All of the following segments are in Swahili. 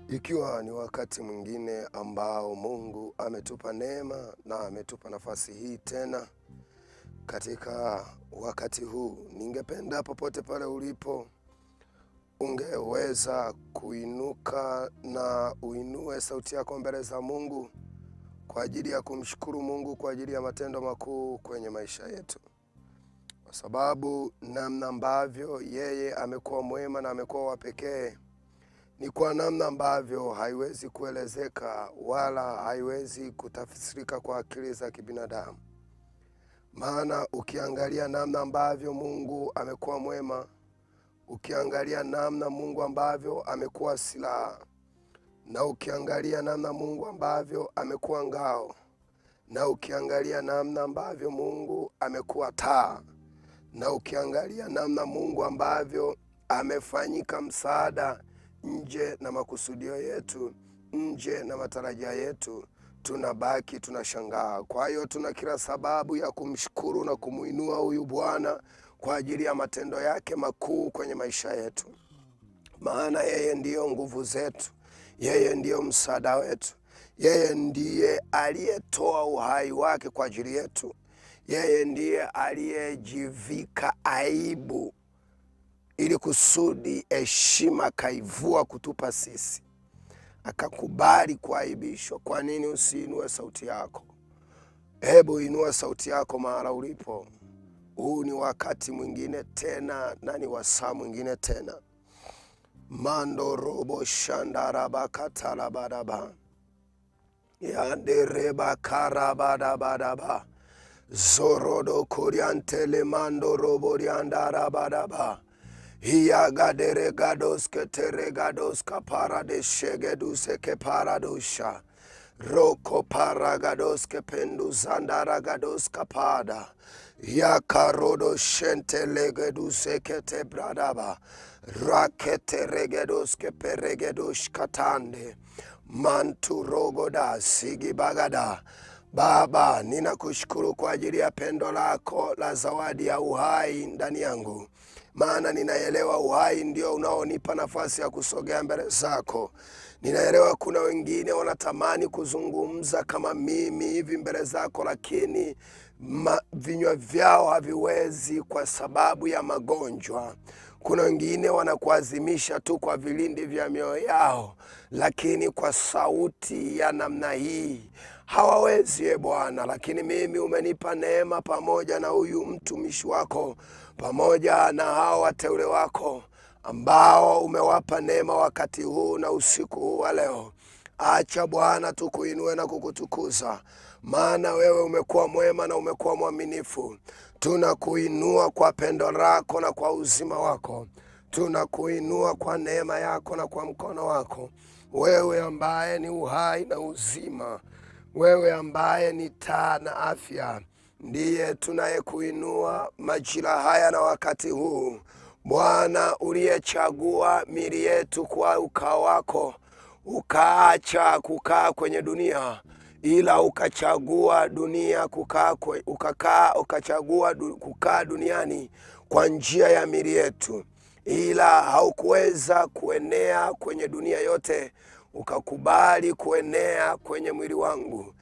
Ikiwa ni wakati mwingine ambao Mungu ametupa neema na ametupa nafasi hii tena katika wakati huu, ningependa popote pale ulipo ungeweza kuinuka na uinue sauti yako mbele za Mungu kwa ajili ya kumshukuru Mungu kwa ajili ya matendo makuu kwenye maisha yetu. Kwa sababu namna ambavyo yeye amekuwa mwema na amekuwa wa pekee ni kwa namna ambavyo haiwezi kuelezeka wala haiwezi kutafsirika kwa akili za kibinadamu. Maana ukiangalia namna ambavyo Mungu amekuwa mwema, ukiangalia namna Mungu ambavyo amekuwa silaha, na ukiangalia namna Mungu ambavyo amekuwa ngao, na ukiangalia namna ambavyo Mungu amekuwa taa, na ukiangalia namna Mungu ambavyo amefanyika msaada nje na makusudio yetu, nje na matarajia yetu, tunabaki tunashangaa. Kwa hiyo tuna kila sababu ya kumshukuru na kumuinua huyu Bwana kwa ajili ya matendo yake makuu kwenye maisha yetu. Maana yeye ndiyo nguvu zetu, yeye ndiyo msaada wetu, yeye ndiye aliyetoa uhai wake kwa ajili yetu, yeye ndiye aliyejivika aibu ili kusudi heshima kaivua kutupa sisi, akakubali kuaibishwa. Kwa nini usiinue sauti yako? Hebu inua sauti yako mahala ulipo. Huu ni wakati mwingine tena na ni wasaa mwingine tena. Mando robo shandaraba katalabadaba yandereba karabadabadaba zorodo kuriantele mando robo riandarabadaba hiyagadere gados ketere gados kaparade shegeduse ke paradusha roko paragados ke penduzandara gados kapada yakarodo shente legeduse kete bradaba rakete regedos ke peregedos katande mantu rogoda sigi bagada. Baba, ninakushukuru kwa ajili ya pendo lako la zawadi ya uhai ndani yangu. Maana ninaelewa uhai ndio unaonipa nafasi ya kusogea mbele zako. Ninaelewa kuna wengine wanatamani kuzungumza kama mimi hivi mbele zako, lakini vinywa vyao haviwezi kwa sababu ya magonjwa. Kuna wengine wanakuazimisha tu kwa vilindi vya mioyo yao, lakini kwa sauti ya namna hii hawawezi Bwana. Lakini mimi umenipa neema pamoja na huyu mtumishi wako, pamoja na hao wateule wako ambao umewapa neema wakati huu na usiku huu wa leo. Acha Bwana tukuinue na kukutukuza, maana wewe umekuwa mwema na umekuwa mwaminifu. Tunakuinua kwa pendo lako na kwa uzima wako. Tunakuinua kwa neema yako na kwa mkono wako. Wewe ambaye ni uhai na uzima, wewe ambaye ni taa na afya, ndiye tunayekuinua majira haya na wakati huu. Bwana, uliyechagua miili yetu kwa ukao wako, ukaacha kukaa kwenye dunia, ila ukachagua dunia ukachagua kukaa duniani kwa njia ya miili yetu, ila haukuweza kuenea kwenye dunia yote, ukakubali kuenea kwenye mwili wangu.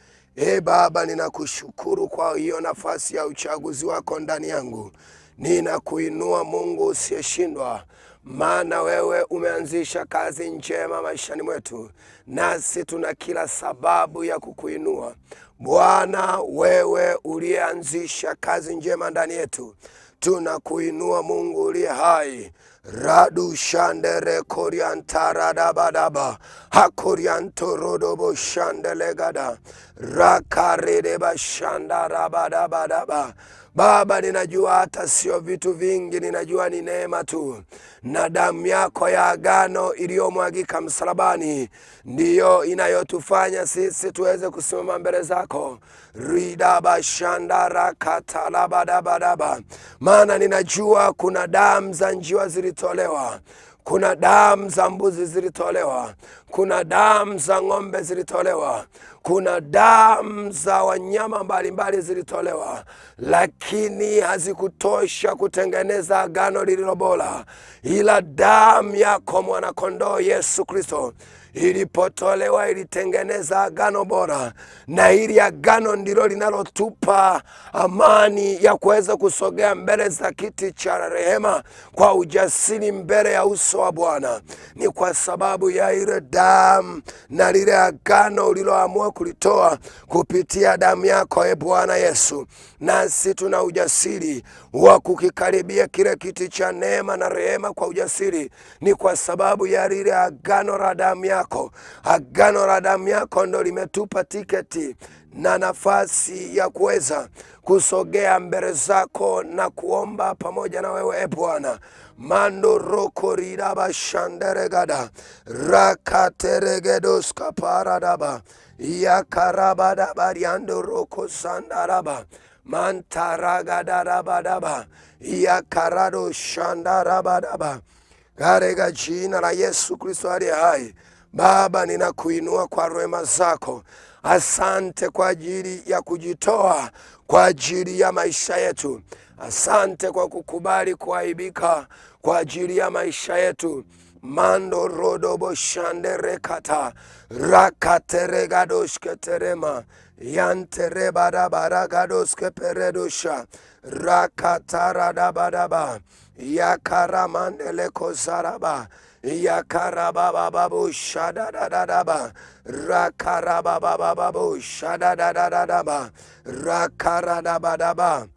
Baba, ninakushukuru kwa hiyo nafasi ya uchaguzi wako ndani yangu. Ninakuinua Mungu usiyeshindwa, maana wewe umeanzisha kazi njema maishani mwetu, nasi tuna kila sababu ya kukuinua. Bwana, wewe uliyeanzisha kazi njema ndani yetu, tunakuinua Mungu uliye hai. Radu shandere koriantara dabadaba hakorianto rodobo shandelegada rakarede bashandara badabadaba. Baba, ninajua hata sio vitu vingi, ninajua ni neema tu na damu yako ya agano iliyomwagika msalabani ndiyo inayotufanya sisi tuweze kusimama mbele zako. Ridaba shandara katalabadabadaba. Maana ninajua kuna damu za njiwa zilitolewa, Kuna damu za mbuzi zilitolewa, kuna damu za ng'ombe zilitolewa, kuna damu za wanyama mbalimbali zilitolewa, lakini hazikutosha kutengeneza agano lililo bora. Ila damu yako mwanakondoo Yesu Kristo ilipotolewa ilitengeneza agano bora, na hili agano ndilo linalotupa amani ya kuweza kusogea mbele za kiti cha rehema kwa ujasiri mbele ya uso wa Bwana. Ni kwa sababu ya ile damu na lile agano uliloamua kulitoa kupitia damu yako, Bwana Yesu. Nasi tuna ujasiri wa kukikaribia kile kiti cha neema na rehema kwa ujasiri, ni kwa sababu ya lile agano la damu yako. Agano la damu yako ndo limetupa tiketi na nafasi ya kuweza kusogea mbele zako na kuomba pamoja na wewe, Bwana. Mando roko ridaba shanderegada rakateregedos kaparadaba yakarabadaba riando roko sandaraba mantaragadadabadaba yakarado shandarabadaba. Katika jina la Yesu Kristo aliye hai, Baba, ninakuinua kwa rehema zako. Asante kwa ajili ya kujitoa kwa ajili ya maisha yetu. Asante kwa kukubali kuaibika kwa ajili ya maisha yetu. Mando rodobo shanderekata rakateregadoshketerema yanterebadabaragadoshkeperedosha rakataradabadaba yakaramanelekozaraba yakarabababu shadadadadaba rakarabababu shadadadadaba rakaradabadaba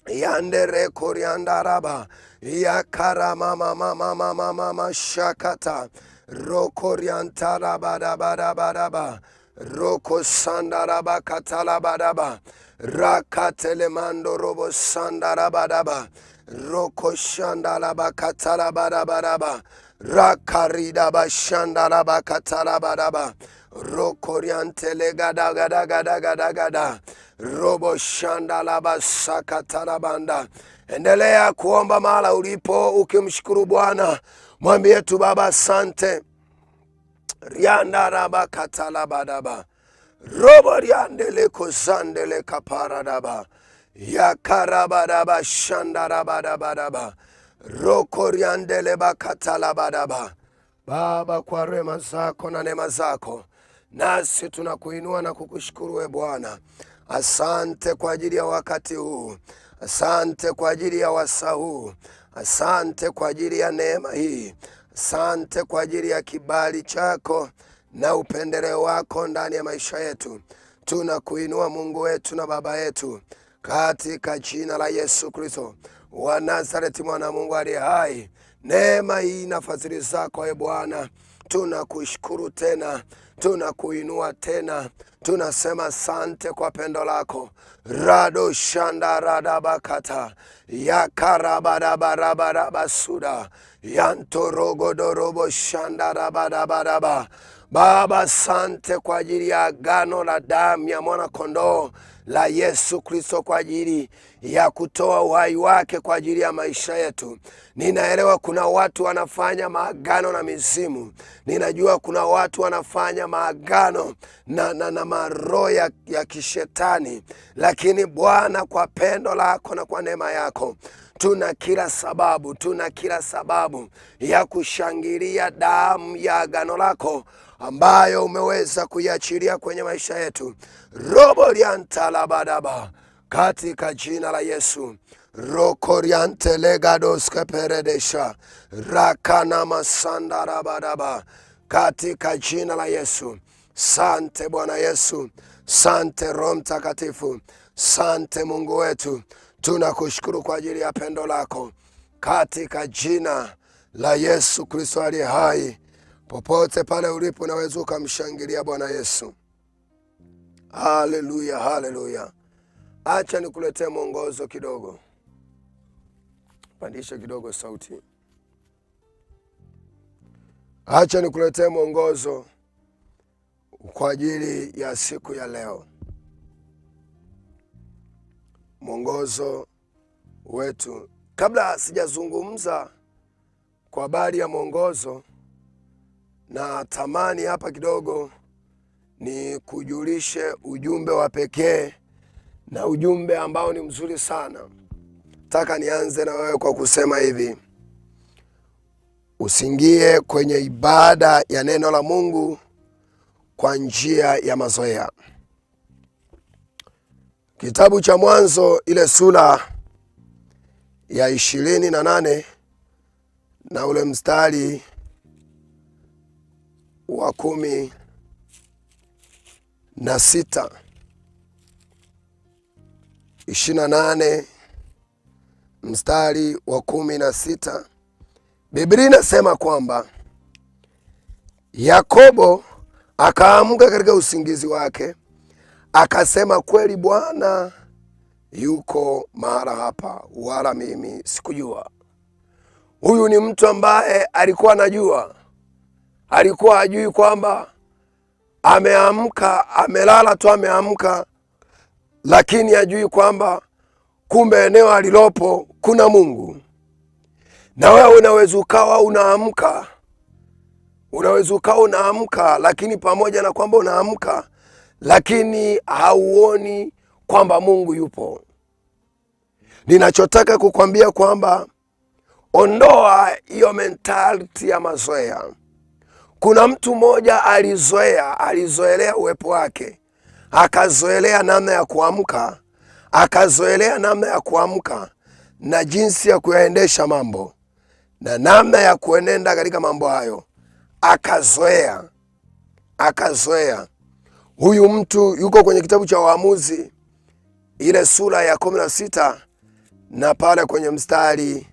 yandere koriandaraba yakaramamamamamamama shakata rokoriantarabadabadabadaba roko sandaraba katalabadaba rakatelemando robo sandarabadaba roko shandalaba katalabadabadaba rakaridaba shandalaba katalabadaba rokoriantele gada gada gada gada gada robo shandalaba sakatalabanda. Endelea kuomba mahala ulipo ukimshukuru Bwana. Mwambie tu, Baba asante. Riandaraba katalabadaba robo riandele kozandele kaparadaba yakarabadaba shandarabadabadaba roko riandele bakatalabadaba. Baba, kwa rehema zako na neema zako, nasi tunakuinua na kukushukuru we Bwana. Asante kwa ajili ya wakati huu, asante kwa ajili ya wasaa huu, asante kwa ajili ya neema hii, asante kwa ajili ya kibali chako na upendeleo wako ndani ya maisha yetu. Tunakuinua Mungu wetu na Baba yetu, katika jina la Yesu Kristo wa Nazareti, mwana Mungu aliye hai. Neema hii na fadhili zako, Bwana, tunakushukuru tena, tunakuinua tena, tunasema asante kwa pendo lako. Rado shanda radabakata yakarabarabarabasuda yantorogodorobo shanda rabarabaraba. Baba, asante kwa ajili ya agano la damu ya mwana kondoo la Yesu Kristo, kwa ajili ya kutoa uhai wake kwa ajili ya maisha yetu. Ninaelewa kuna watu wanafanya maagano na mizimu. Ninajua kuna watu wanafanya maagano na maroho ya kishetani. Lakini Bwana, kwa pendo lako na kwa neema yako, tuna kila sababu ya kushangilia damu ya agano lako ambayo umeweza kuiachilia kwenye maisha yetu. Robo liantalabadaba katika jina la Yesu. Rokoriante legados keperedesha rakana masandarabadaba katika jina la Yesu. Sante Bwana Yesu, sante Roho Mtakatifu, sante Mungu wetu. Tunakushukuru kwa ajili ya pendo lako katika jina la Yesu Kristo aliye hai. Popote pale ulipo unaweza ukamshangilia Bwana Yesu. Haleluya, haleluya. Acha nikuletee mwongozo kidogo. Pandisha kidogo sauti. Acha nikuletee mwongozo kwa ajili ya siku ya leo. Mwongozo wetu. Kabla sijazungumza kwa habari ya mwongozo, na tamani hapa kidogo ni kujulishe ujumbe wa pekee na ujumbe ambao ni mzuri sana. Nataka nianze na wewe kwa kusema hivi: usiingie kwenye ibada ya neno la Mungu kwa njia ya mazoea. Kitabu cha Mwanzo ile sura ya 28 na ule mstari wa 16, na 28 mstari wa 16, Biblia inasema kwamba Yakobo akaamka katika usingizi wake, akasema, kweli Bwana yuko mahali hapa, wala mimi sikujua. Huyu ni mtu ambaye alikuwa anajua, alikuwa hajui kwamba ameamka, amelala tu ameamka, lakini hajui kwamba kumbe eneo alilopo kuna Mungu. Na wewe unaweza ukawa unaamka, lakini pamoja na kwamba unaamka, lakini hauoni kwamba Mungu yupo. Ninachotaka kukwambia kwamba ondoa hiyo mentality ya mazoea. Kuna mtu mmoja alizoelea uwepo wake, akazoelea namna ya kuamka, na jinsi ya kuyaendesha mambo na namna ya kuenenda katika mambo hayo, akazoea. Huyu mtu yuko kwenye kitabu cha Waamuzi ile sura ya 16 na pale kwenye mstari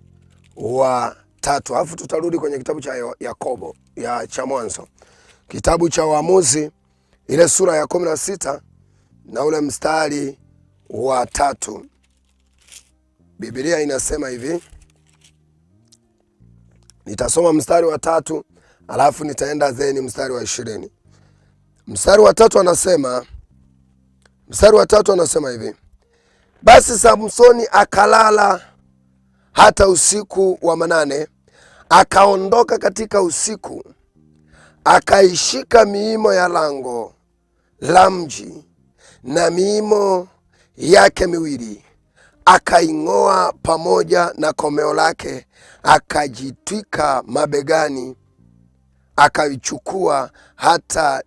wa 3. Alafu tutarudi kwenye kitabu cha Yakobo cha Mwanzo. Kitabu cha Waamuzi ile sura ya 16 na ule mstari wa 3. Biblia inasema hivi. Nitasoma mstari wa 3 alafu nitaenda zeni mstari wa 20. Mstari wa 3 anasema hivi: basi Samsoni akalala hata usiku wa 8, akaondoka katika usiku, akaishika miimo ya lango la mji na miimo yake miwili, akaing'oa pamoja na komeo lake, akajitwika mabegani, akaichukua hata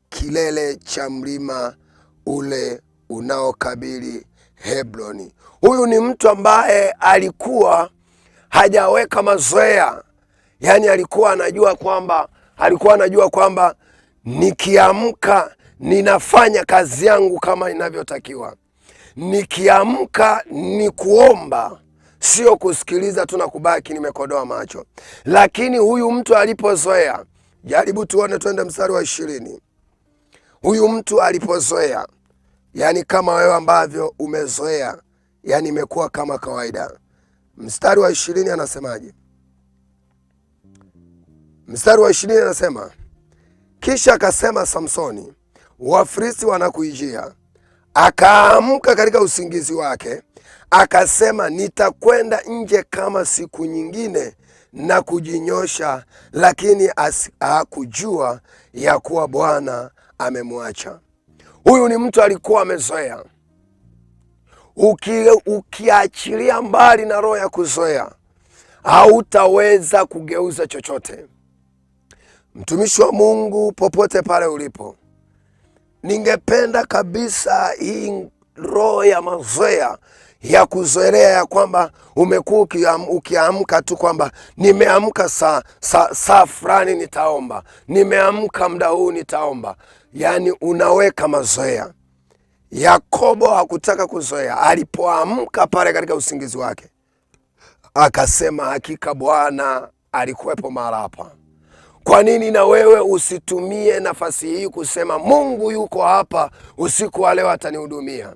kilele cha mlima ule unaokabili Hebroni. Huyu ni mtu ambaye alikuwa hajaweka mazoea. Yani alikuwa anajua kwamba nikiamka ninafanya kazi yangu kama inavyotakiwa. Nikiamka ni kuomba, sio kusikiliza tu na kubaki nimekodoa macho. Lakini huyu mtu alipozoea, jaribu tuone, twende mstari wa 20. Huyu mtu alipozoea, yani kama wewe ambavyo umezoea, yani imekuwa kama kawaida. Mstari wa 20 anasemaje? Mstari wa 20 anasema, kisha akasema Samsoni, Wafilisti wanakuijia. Akaamka katika usingizi wake, akasema, nitakwenda nje kama siku nyingine na kujinyosha, lakini hakujua ya kuwa Bwana amemwacha. Huyu ni mtu alikuwa amezoea. Ukiachilia mbali na roho ya kuzoea, hautaweza kugeuza chochote. Mtumishi wa Mungu, popote pale ulipo, ningependa kabisa hii roho ya mazoea, ya kuzoelea ya kwamba umekuwa ukiamka tu kwamba nimeamka saa fulani nitaomba, nimeamka muda huu nitaomba. Yani unaweka mazoea. Yakobo hakutaka kuzoea. Alipoamka pale katika usingizi wake, akasema, hakika Bwana alikuwepo mahali hapa. Kwa nini na wewe usitumie nafasi hii kusema Mungu yuko hapa, usiku wa leo atanihudumia?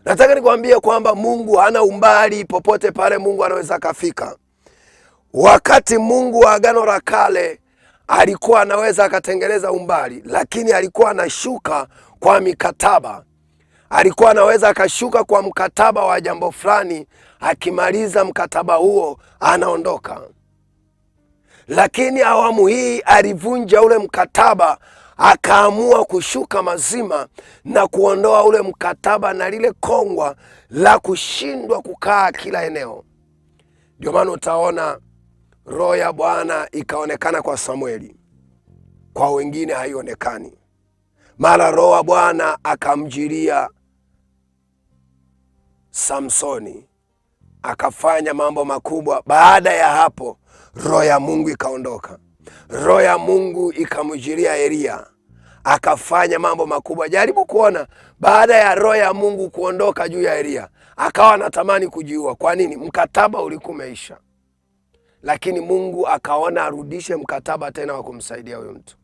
Nataka nikwambie kwamba Mungu hana umbali. Popote pale Mungu anaweza kafika. Wakati Mungu wa Agano la Kale alikuwa anaweza akatengeneza umbali, lakini alikuwa anashuka kwa mikataba. Alikuwa anaweza akashuka kwa mkataba wa jambo fulani, akimaliza mkataba huo anaondoka. lakini awamu hii alivunja ule mkataba, akaamua kushuka mazima na kuondoa ule mkataba na lile kongwa la kushindwa kukaa kila eneo. Ndio maana utaona roho ya Bwana ikaonekana kwa Samueli, kwa wengine haionekani. Mara roho wa Bwana akamjilia Samsoni, akafanya mambo makubwa. Baada ya hapo roho ya Mungu ikaondoka. Roho ya Mungu ikamjilia Elia, akafanya mambo makubwa. Jaribu kuona, baada ya roho ya Mungu kuondoka juu ya Elia, akawa anatamani kujiua. Kwa nini? Mkataba ulikuwa umeisha. Lakini Mungu akaona arudishe mkataba tena wa kumsaidia huyo mtu.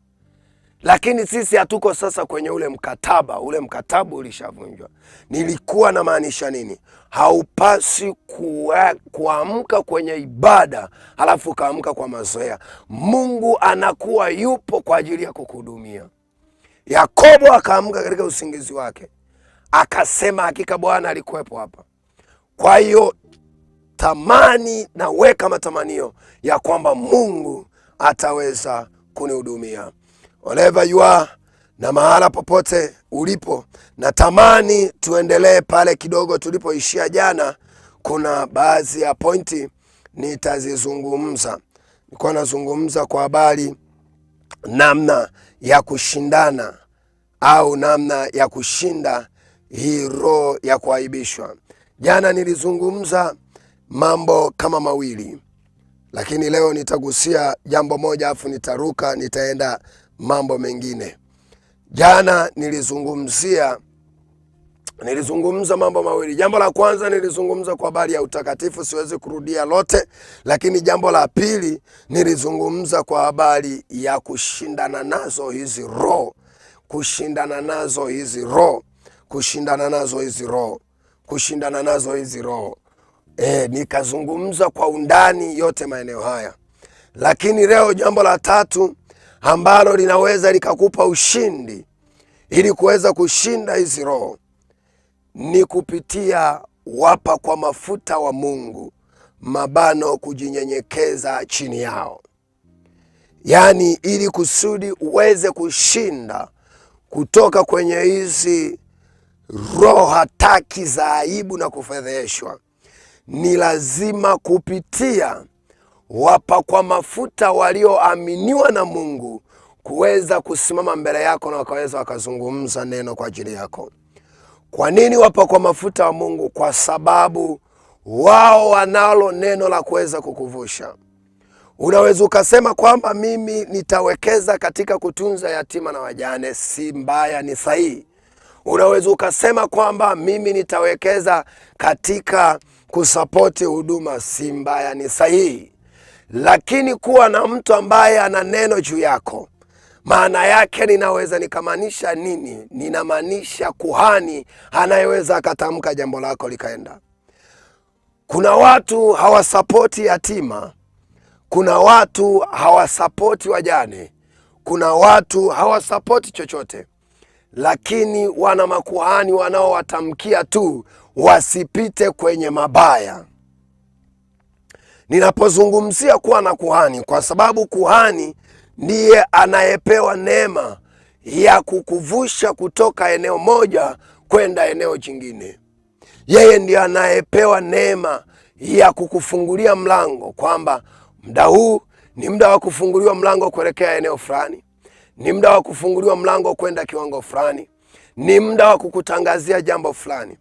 Lakini sisi hatuko sasa kwenye ule mkataba. Ule mkataba ulishavunjwa. Nilikuwa na maanisha nini? Haupasi kuamka kwenye ibada halafu kaamka kwa mazoea. Mungu anakuwa yupo kwa ajili ya kukuhudumia. Yakobo akaamka katika usingizi wake, akasema hakika Bwana alikuwepo hapa. Kwa hiyo tamani na weka matamanio ya kwamba Mungu ataweza kunihudumia. Wherever you are, na mahala popote ulipo, na tamani tuendelee pale kidogo tulipoishia jana. Kuna baadhi ya pointi nitazizungumza. Nilikuwa nazungumza kwa habari namna ya kushindana au namna ya kushinda hii roho ya kuaibishwa. Jana nilizungumza mambo kama mawili, lakini leo nitagusia jambo moja afu nitaruka nitaenda mambo mengine. Jana nilizungumza mambo mawili. Jambo la kwanza nilizungumza kwa habari ya utakatifu, siwezi kurudia lote. Lakini jambo la pili nilizungumza kwa habari ya kushindana nazo hizi roho, kushindana nazo hizi roho. Nikazungumza kwa undani yote maeneo haya. Lakini leo jambo la tatu ambalo linaweza likakupa ushindi ili kuweza kushinda hizi roho ni kupitia wapa kwa mafuta wa Mungu, mabano kujinyenyekeza chini yao. Yaani ili kusudi uweze kushinda kutoka kwenye hizi roho hataki za aibu na kufedheshwa, ni lazima kupitia wapa kwa mafuta walioaminiwa na Mungu kuweza kusimama mbele yako na wakaweza wakazungumza neno kwa ajili yako. Kwa nini wapa kwa mafuta wa Mungu? Kwa sababu wao wanalo neno la kuweza kukuvusha. Unaweza ukasema kwamba mimi nitawekeza katika kutunza yatima na wajane, si mbaya, ni sahihi. Unaweza ukasema kwamba mimi nitawekeza katika kusapoti huduma, si mbaya, ni sahihi. Lakini kuwa na mtu ambaye ana neno juu yako, maana yake ninaweza nikamaanisha nini? Ninamaanisha kuhani anayeweza akatamka jambo lako likaenda. Kuna watu hawasapoti yatima, kuna watu hawasapoti wajane, kuna watu hawasapoti chochote, lakini wana makuhani wanaowatamkia tu wasipite kwenye mabaya. Ninapozungumzia kuwa na kuhani, kwa sababu kuhani ndiye anayepewa neema ya kukuvusha kutoka eneo moja kwenda eneo jingine. Yeye ndiye anayepewa neema ya kukufungulia mlango, kwamba muda huu ni muda wa kufunguliwa mlango kuelekea eneo fulani, ni muda wa kufunguliwa mlango kwenda kiwango fulani, ni muda wa kukutangazia jambo fulani.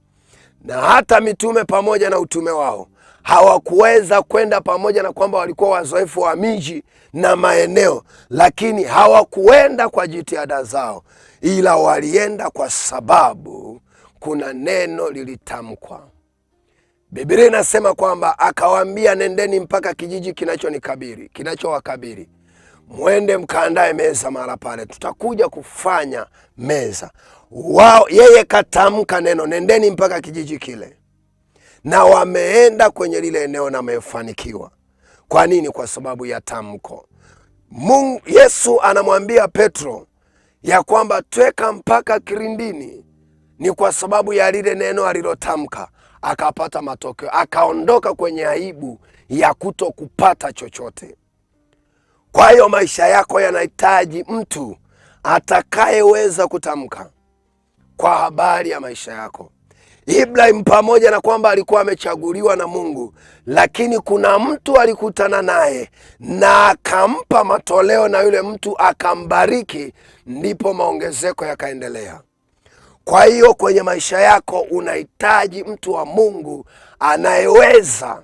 Na hata mitume pamoja na utume wao hawakuweza kwenda, pamoja na kwamba walikuwa wazoefu wa miji na maeneo, lakini hawakuenda kwa jitihada zao, ila walienda kwa sababu kuna neno lilitamkwa. Biblia inasema kwamba akawaambia, nendeni mpaka kijiji kinachowakabiri, mwende mkaandae meza mahali pale, tutakuja kufanya meza. Yeye katamka neno, nendeni mpaka kijiji kile, na wameenda kwenye lile eneo na wamefanikiwa. Kwa nini? Kwa sababu ya tamko. Yesu anamwambia Petro ya kwamba tweka mpaka kirindini, ni kwa sababu ya lile neno alilotamka, akapata matokeo, akaondoka kwenye aibu ya kuto kupata chochote. Kwa hiyo maisha yako yanahitaji mtu atakayeweza kutamka kwa habari ya maisha yako. Ibrahim, pamoja na kwamba alikuwa amechaguliwa na Mungu, lakini kuna mtu alikutana naye na akampa matoleo, na yule mtu akambariki, ndipo maongezeko yakaendelea. Kwa hiyo kwenye maisha yako unahitaji mtu wa Mungu anayeweza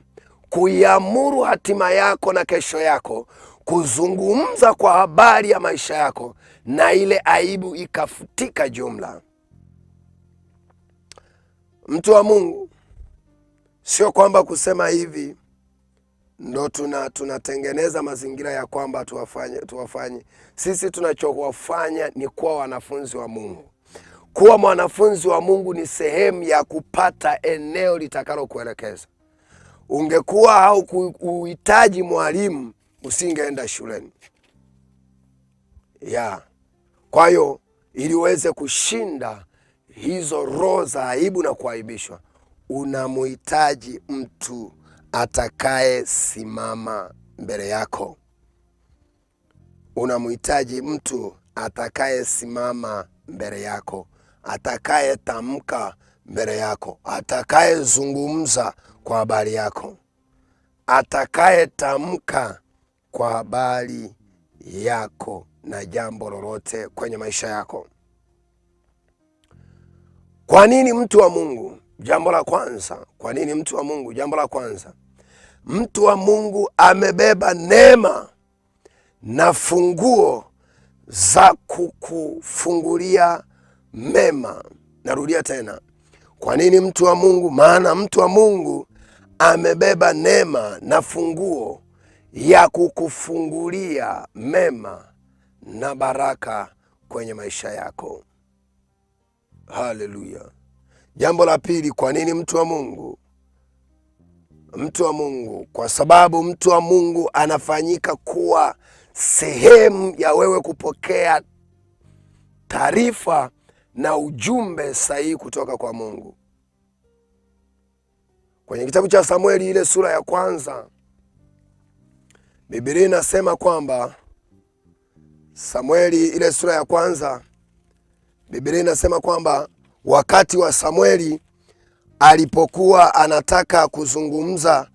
kuiamuru hatima yako na kesho yako, kuzungumza kwa habari ya maisha yako, na ile aibu ikafutika jumla. Mtu wa Mungu, sio kwamba kusema hivi ndo tunatengeneza mazingira ya kwamba tuwafanye. Sisi tunachowafanya ni kuwa wanafunzi wa Mungu. Kuwa mwanafunzi wa Mungu ni sehemu ya kupata eneo litakalo kuelekeza. Ungekuwa haukuhitaji mwalimu, usingeenda shuleni. Kwa hiyo ili uweze kushinda hizo roho za aibu na kuaibishwa, unamhitaji mtu atakaye simama mbele yako. Unamhitaji mtu atakaye simama mbele yako, atakaye tamka mbele yako, atakaye zungumza kwa habari yako, atakaye tamka kwa habari yako na jambo lolote kwenye maisha yako. Kwa nini mtu wa Mungu? Jambo la kwanza, kwa nini mtu wa Mungu? Jambo la kwanza, mtu wa Mungu amebeba neema na funguo za kukufungulia mema. Narudia tena, kwa nini mtu wa Mungu? Maana mtu wa Mungu amebeba neema na funguo ya kukufungulia mema na baraka kwenye maisha yako. Haleluya. Jambo la pili, kwa nini mtu wa Mungu? Mtu wa Mungu, kwa sababu mtu wa Mungu anafanyika kuwa sehemu ya wewe kupokea taarifa na ujumbe sahihi kutoka kwa Mungu. Kwenye kitabu cha Samueli ile sura ya kwanza, Biblia inasema kwamba Samueli ile sura ya kwanza, Biblia inasema kwamba wakati wa Samueli alipokuwa anataka kuzungumza,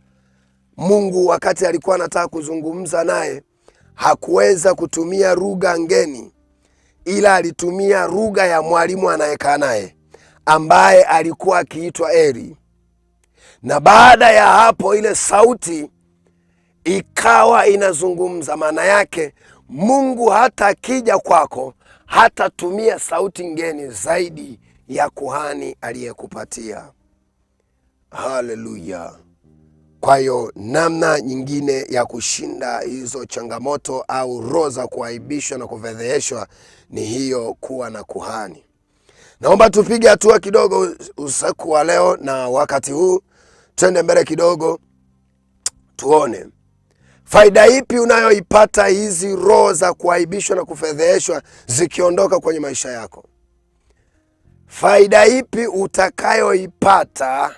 Mungu wakati alikuwa anataka kuzungumza naye, hakuweza kutumia lugha ngeni, ila alitumia lugha ya mwalimu anayekaa naye ambaye alikuwa akiitwa Eli. Na baada ya hapo ile sauti ikawa inazungumza. Maana yake Mungu hata akija kwako hatatumia sauti ngeni zaidi ya kuhani aliyekupatia. Haleluya. Kwa hiyo namna nyingine ya kushinda hizo changamoto au roho za kuaibishwa na kufedheheshwa ni hiyo, kuwa na kuhani. Naomba tupige hatua kidogo usiku wa leo na wakati huu, twende mbele kidogo, tuone faida ipi unayoipata hizi roho za kuaibishwa na kufedheheshwa zikiondoka kwenye maisha yako. Faida ipi utakayoipata?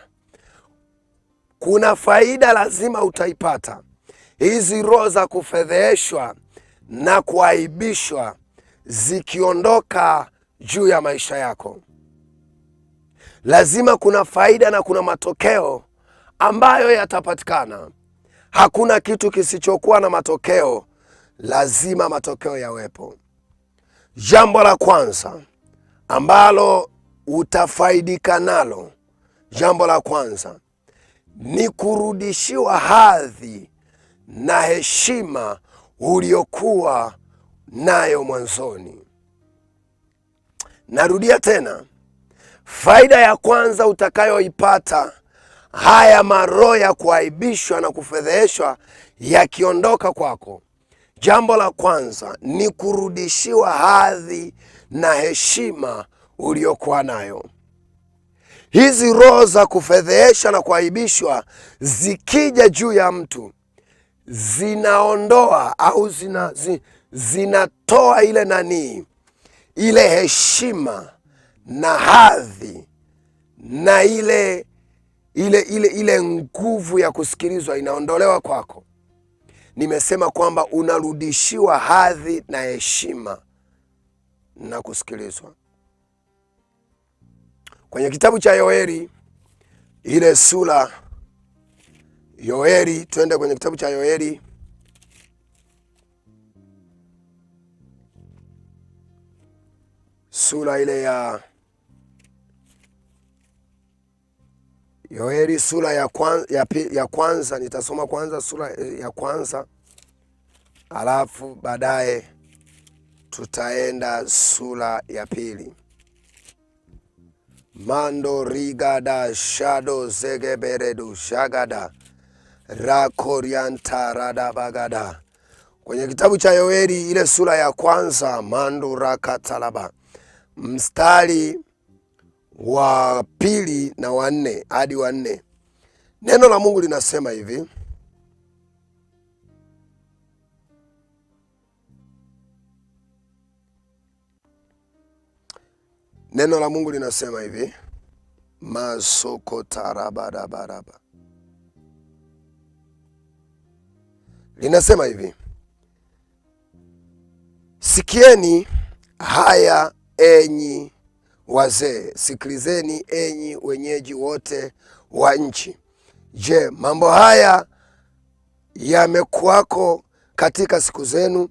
Kuna faida lazima utaipata. Hizi roho za kufedheheshwa na kuaibishwa zikiondoka juu ya maisha yako, lazima kuna faida na kuna matokeo ambayo yatapatikana. Hakuna kitu kisichokuwa na matokeo, lazima matokeo yawepo. Jambo la kwanza ambalo utafaidika nalo, jambo la kwanza ni kurudishiwa hadhi na heshima uliokuwa nayo mwanzoni. Narudia tena, faida ya kwanza utakayoipata, haya maroho ya kuaibishwa na kufedheheshwa yakiondoka kwako, jambo la kwanza ni kurudishiwa hadhi na heshima uliokuwa nayo. Hizi roho za kufedhehesha na kuaibishwa zikija juu ya mtu, zinaondoa au zinatoa ile heshima na hadhi na ile nguvu ya kusikilizwa inaondolewa kwako. nimesema kwamba unarudishiwa hadhi na heshima na kusikilizwa. Kwenye kitabu cha Yoeli ile sura, Yoeli, twende kwenye kitabu cha Yoeli sura ile ya Yoeli sura ya kwanza, nitasoma kwanza sura ya kwanza, alafu baadaye tutaenda sura ya pili. Mando rigada shado zegeberedu shagada rakorianta radabagada. Kwenye kitabu cha Yoeli ile sura ya kwanza, mando rakatalaba, mstari wa pili na wa nne hadi wa nne, neno la Mungu linasema hivi: neno la Mungu linasema hivi, masoko tarabarabaraba, linasema hivi: sikieni haya enyi wazee, sikilizeni enyi wenyeji wote wa nchi. Je, mambo haya yamekuwako katika siku zenu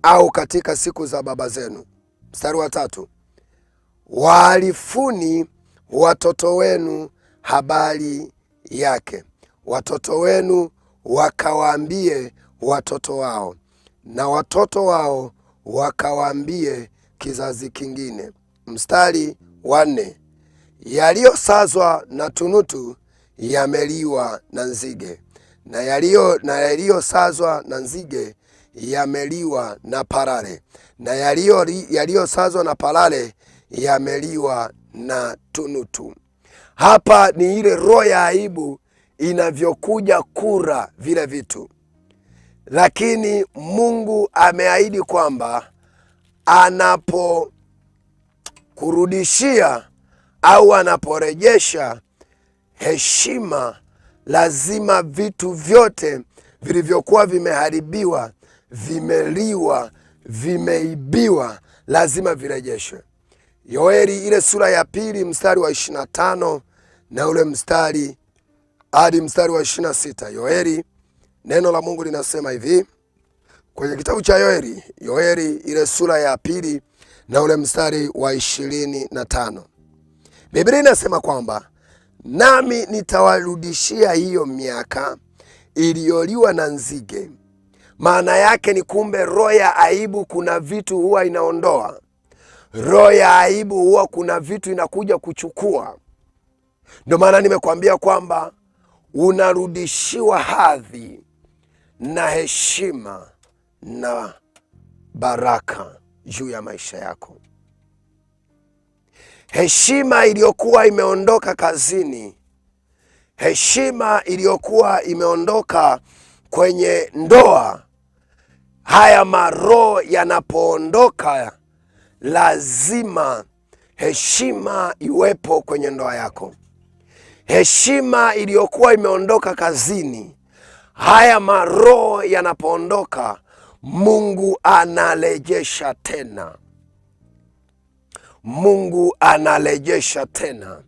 au katika siku za baba zenu? Mstari wa tatu, waalifuni watoto wenu habari yake, watoto wenu wakawaambie watoto wao, na watoto wao wakawaambie kizazi kingine. Mstari wa nne, yaliyosazwa na tunutu yameliwa na nzige, na yaliyosazwa na nzige yameliwa na parare, na yaliyosazwa na parare yameliwa na tunutu. Hapa ni ile roho ya aibu inavyokuja kura vile vitu, lakini Mungu ameahidi kwamba anapokurudishia au anaporejesha heshima, lazima vitu vyote vilivyokuwa vimeharibiwa, vimeliwa, vimeibiwa, lazima virejeshwe. Yoeli ile sura ya pili mstari wa 25 na ule mstari hadi mstari wa 26. Yoeli, neno la Mungu linasema hivi kwenye kitabu cha Yoeli ile sura ya pili na ule mstari wa 25. Biblia inasema kwamba nami nitawarudishia hiyo miaka iliyoliwa na nzige. Maana yake ni kumbe roho ya aibu kuna vitu huwa inaondoa. Roho ya aibu huwa kuna vitu inakuja kuchukua. Ndio maana nimekuambia kwamba unarudishiwa hadhi na heshima na baraka juu ya maisha yako. Heshima iliyokuwa imeondoka kazini, heshima iliyokuwa imeondoka kwenye ndoa, haya maroho yanapoondoka, lazima heshima iwepo kwenye ndoa yako. Heshima iliyokuwa imeondoka kazini, haya maroho yanapoondoka, Mungu anarejesha tena. Mungu anarejesha tena.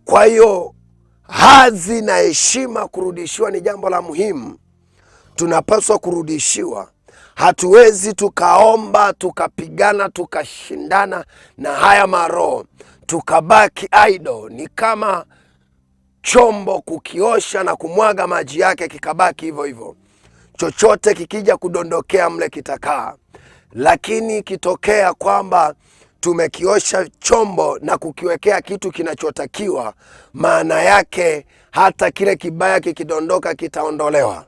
Kwa hiyo hadhi na heshima kurudishiwa ni jambo la muhimu. Tunapaswa kurudishiwa. Hatuwezi tukaomba, tukapigana, tukashindana na haya maroho, tukabaki idle. Ni kama chombo kukiosha na kumwaga maji yake kikabaki hivyo hivyo. Chochote kikija kudondokea mle kitakaa. Lakini kitokea kwamba tumekiosha chombo na kukiwekea kitu kinachotakiwa, maana yake hata kile kibaya kikidondoka kitaondolewa.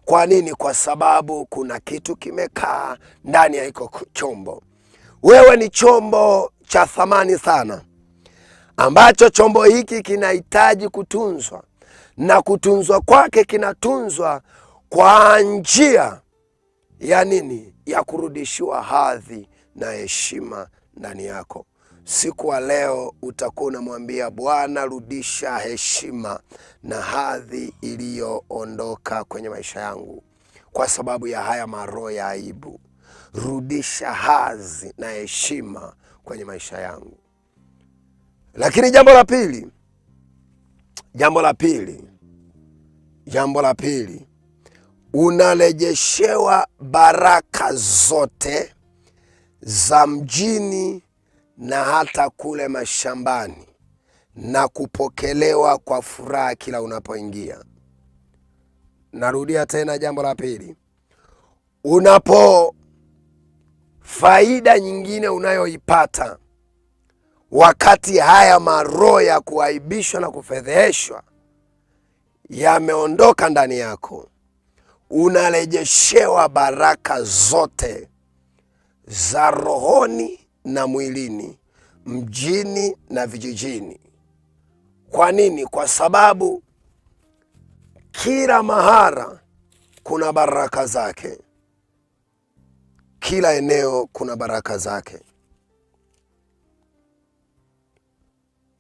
Kwa nini? Kwa sababu kuna kitu kimekaa ndani ya hiko chombo. Wewe ni chombo cha thamani sana, ambacho chombo hiki kinahitaji kutunzwa, na kutunzwa kwake kinatunzwa kwa njia ya nini? Ya kurudishiwa hadhi na heshima ndani yako. Siku wa leo utakuwa unamwambia Bwana, rudisha heshima na hadhi iliyoondoka kwenye maisha yangu. kwa sababu ya haya maroho ya aibu. Rudisha hadhi na heshima kwenye maisha yangu. Lakini jambo la pili, unarejeshewa baraka zote za mjini na hata kule mashambani na kupokelewa kwa furaha kila unapoingia. Narudia tena, jambo la pili, faida nyingine unayoipata wakati haya maroho ya kuaibishwa na kufedheheshwa yameondoka ndani yako, unarejeshewa baraka zote za rohoni na mwilini, mjini na vijijini. Kwa nini? Kwa sababu kila mahara kuna baraka zake. Kila eneo kuna baraka zake.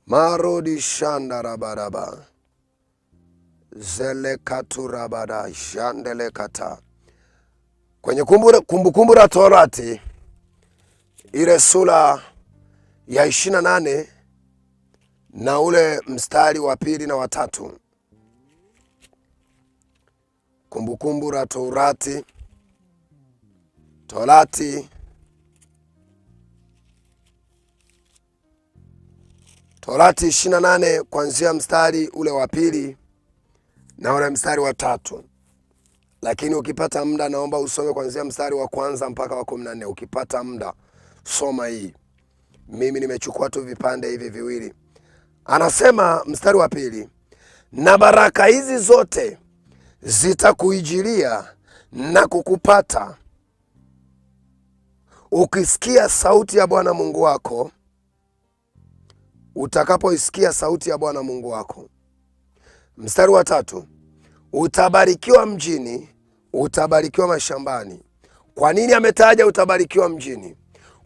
Marodi shandarabaraba zelekaturabada jandelekata. Kwenye Kumbukumbu la Torati ile sura ya 28 na ule mstari wa 2 na wa 3. Kumbukumbu la Torati 28 kuanzia mstari ule wa 2 na ule mstari wa 3. Lakini ukipata muda naomba usome kuanzia mstari wa 1 mpaka wa 14. Ukipata muda soma hii. Mimi nimechukua tu vipande hivi viwili. Anasema mstari wa 2, na baraka hizi zote zitakuijilia na kukupata ukisikia sauti ya Bwana Mungu wako, utakapoisikia sauti ya Bwana Mungu wako. Mstari wa 3, utabarikiwa mjini, utabarikiwa mashambani. Kwa nini ametaja utabarikiwa mjini?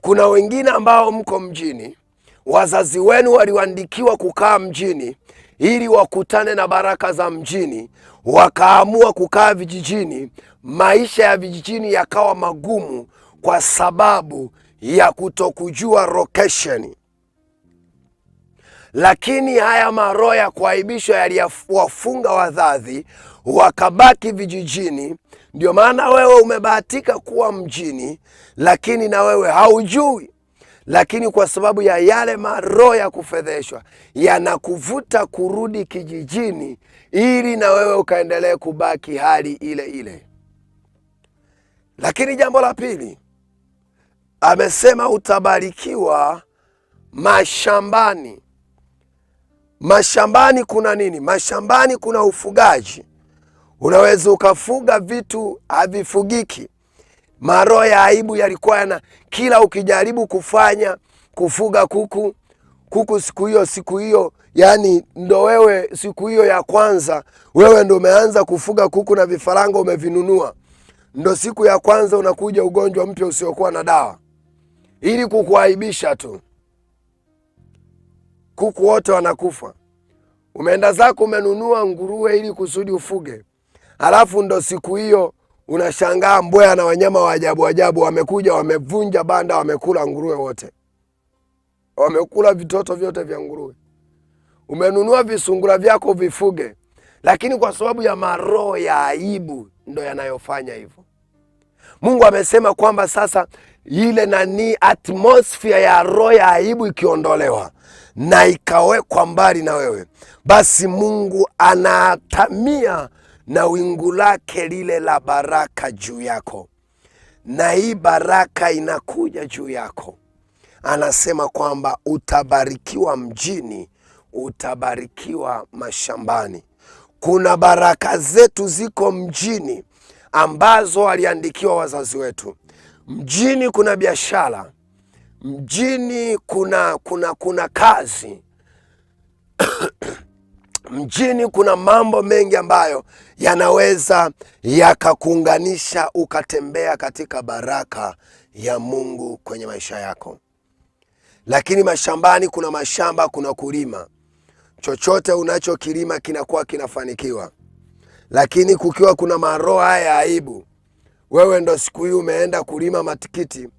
Kuna wengine ambao mko mjini, wazazi wenu waliwaandikiwa kukaa mjini ili wakutane na baraka za mjini, wakaamua kukaa vijijini. Maisha ya vijijini yakawa magumu kwa sababu ya kutokujua location. Lakini haya maroho ya kuaibishwa yaliwafunga wazazi, wakabaki vijijini. Ndio maana wewe umebahatika kuwa mjini, lakini na wewe haujui. Lakini kwa sababu ya yale maroho ya kufedheshwa, yanakuvuta kurudi kijijini ili na wewe ukaendelee kubaki hali ile ile. Lakini jambo la pili, amesema utabarikiwa mashambani. Mashambani kuna nini? Mashambani kuna ufugaji. Unaweza ukafuga vitu havifugiki. Maroho ya aibu yalikuwa kila ukijaribu kufuga kuku siku hiyo, yani ndo wewe siku hiyo ya kwanza wewe ndo umeanza kufuga kuku na vifaranga umevinunua, ndo siku ya kwanza unakuja ugonjwa mpya usiokuwa na dawa ili kukuaibisha tu. Kuku wote wanakufa. Umeenda zako umenunua nguruwe ili kusudi ufuge, halafu ndo siku hiyo unashangaa mbweha na wanyama wa ajabu wamekuja, wamevunja banda, wamekula nguruwe wote, wamekula vitoto vyote vya nguruwe. Umenunua visungura vyako vifuge, lakini kwa sababu ya maroho ya aibu ndo yanayofanya hivyo. Mungu amesema kwamba sasa ile atmosphere ya roho ya aibu ikiondolewa na ikawekwa mbali na wewe, basi Mungu anatamia na wingu lake lile la baraka juu yako, na hii baraka inakuja juu yako. Anasema kwamba utabarikiwa mjini, utabarikiwa mashambani. Kuna baraka zetu ziko mjini ambazo waliandikiwa wazazi wetu. Mjini kuna biashara, mjini kuna kazi mjini kuna mambo mengi ambayo yanaweza yakakuunganisha ukatembea katika baraka ya Mungu kwenye maisha yako. Lakini mashambani kuna mashamba, kuna kulima. Chochote unachokilima kinakuwa kinafanikiwa. Lakini kukiwa kuna maroho haya ya aibu, wewe ndo siku hii umeenda kulima matikiti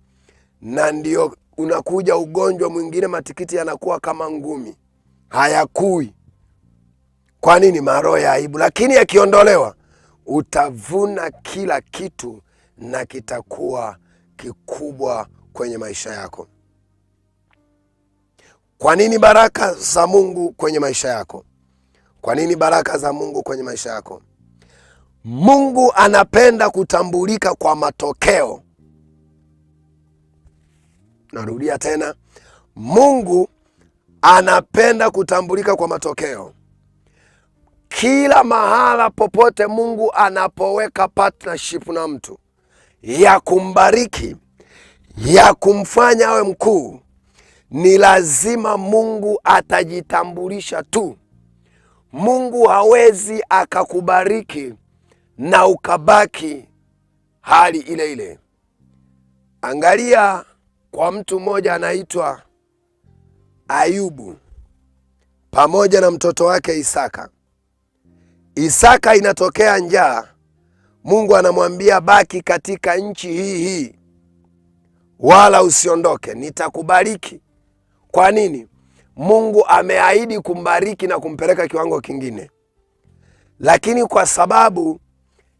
na ndio unakuja ugonjwa mwingine, matikiti yanakuwa kama ngumi, hayakui. Kwa nini? Maroho ya aibu. Lakini yakiondolewa, utavuna kila kitu na kitakuwa kikubwa kwenye maisha yako. Kwa nini baraka za Mungu kwenye maisha yako? Kwa nini baraka za Mungu kwenye maisha yako? Mungu anapenda kutambulika kwa matokeo. Narudia tena, Mungu anapenda kutambulika kwa matokeo. Kila mahala popote Mungu anapoweka partnership na mtu ya kumbariki, ya kumfanya awe mkuu, ni lazima Mungu atajitambulisha tu. Mungu hawezi akakubariki na ukabaki hali ile ile. Angalia kwa mtu mmoja anaitwa Ayubu pamoja na mtoto wake Isaka. Isaka inatokea njaa, Mungu anamwambia baki katika nchi hii wala usiondoke, nitakubariki. Kwa nini? Mungu ameahidi kumbariki na kumpeleka kiwango kingine. Lakini kwa sababu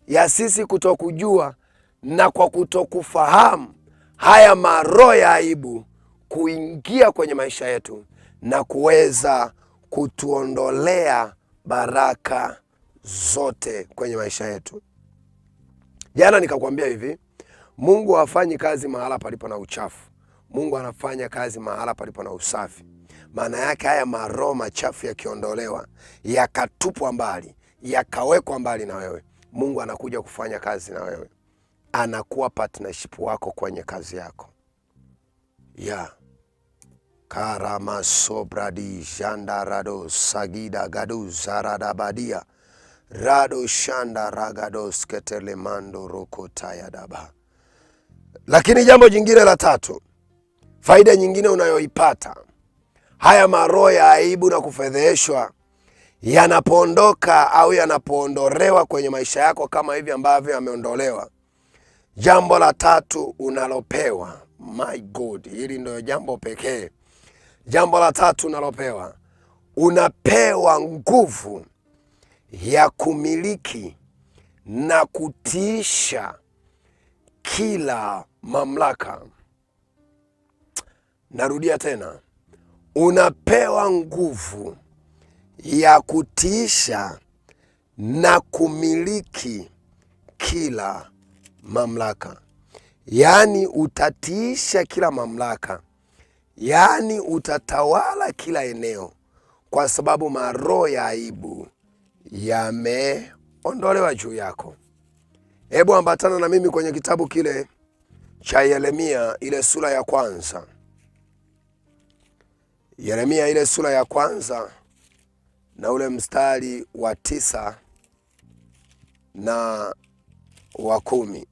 ya sisi kutokujua na kwa kutokufahamu, haya maroho ya aibu kuingia kwenye maisha yetu na kuweza kutuondolea baraka zote kwenye maisha yetu. Jana nikakwambia hivi, Mungu hafanyi kazi mahala palipo na uchafu. Mungu anafanya kazi mahala palipo na usafi. Maana yake haya maroho machafu yakiondolewa, yakatupwa mbali, yakawekwa mbali na wewe, Mungu anakuja kufanya kazi na wewe. Anakuwa partnership wako kwenye kazi yako. Karama sobradi janda rado sagida gadu zaradabadia rado shanda ragado sketelemando rokotaya daba. Lakini jambo jingine la tatu, faida nyingine unayoipata, haya maroho ya aibu na kufedheheshwa yanapoondoka au yanapoondolewa kwenye maisha yako kama hivi ambavyo yameondolewa, jambo la tatu unalopewa, my God, hili ndio jambo pekee. Jambo la tatu unalopewa, unapewa nguvu ya kumiliki na kutiisha kila mamlaka. Narudia tena, unapewa nguvu ya kutiisha na kumiliki kila mamlaka. Yaani utatiisha kila mamlaka, yaani utatawala kila eneo, kwa sababu maroho ya aibu yameondolewa juu yako. Hebu ambatana na mimi kwenye kitabu kile cha Yeremia, ile sura ya kwanza. Yeremia ile sura ya kwanza na ule mstari wa 9 na wa 10.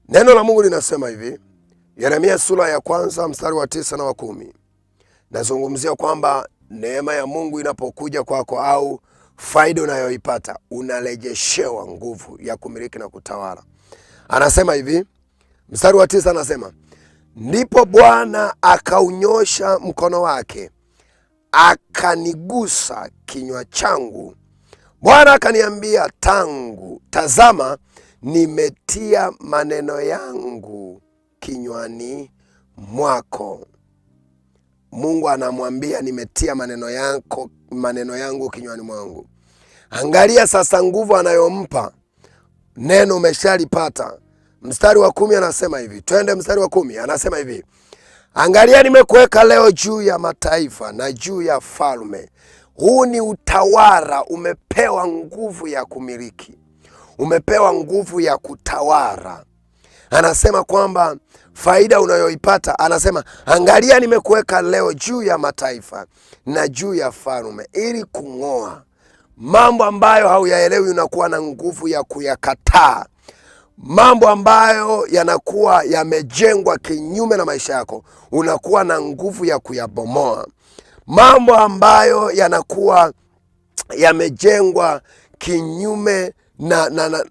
Neno la Mungu linasema hivi, Yeremia sura ya kwanza mstari wa 9 na wa 10. Nazungumzia kwamba neema ya Mungu inapokuja kwako au faida unayoipata, unarejeshewa nguvu ya kumiliki na kutawala. Anasema hivi, mstari wa 9 anasema, ndipo Bwana akaunyosha mkono wake, akanigusa kinywa changu. Bwana akaniambia, tazama, nimetia maneno yangu kinywani mwako. Mungu anamwambia, nimetia maneno yangu kinywani mwangu. Angalia sasa nguvu anayompa. Neno umeshalipata. Mstari wa 10 anasema hivi. Twende mstari wa 10. Anasema hivi, angalia nimekuweka leo juu ya mataifa na juu ya falme. Huu ni utawala. Umepewa nguvu ya kumiliki, umepewa nguvu ya kutawala. Anasema kwamba faida unayoipata, anasema angalia nimekuweka leo juu ya mataifa na juu ya falme, ili kung'oa mambo ambayo hauyaelewi. Unakuwa na nguvu ya kuyakataa mambo ambayo yanakuwa yamejengwa kinyume na maisha yako. Unakuwa na nguvu ya kuyabomoa mambo ambayo yanakuwa yamejengwa kinyume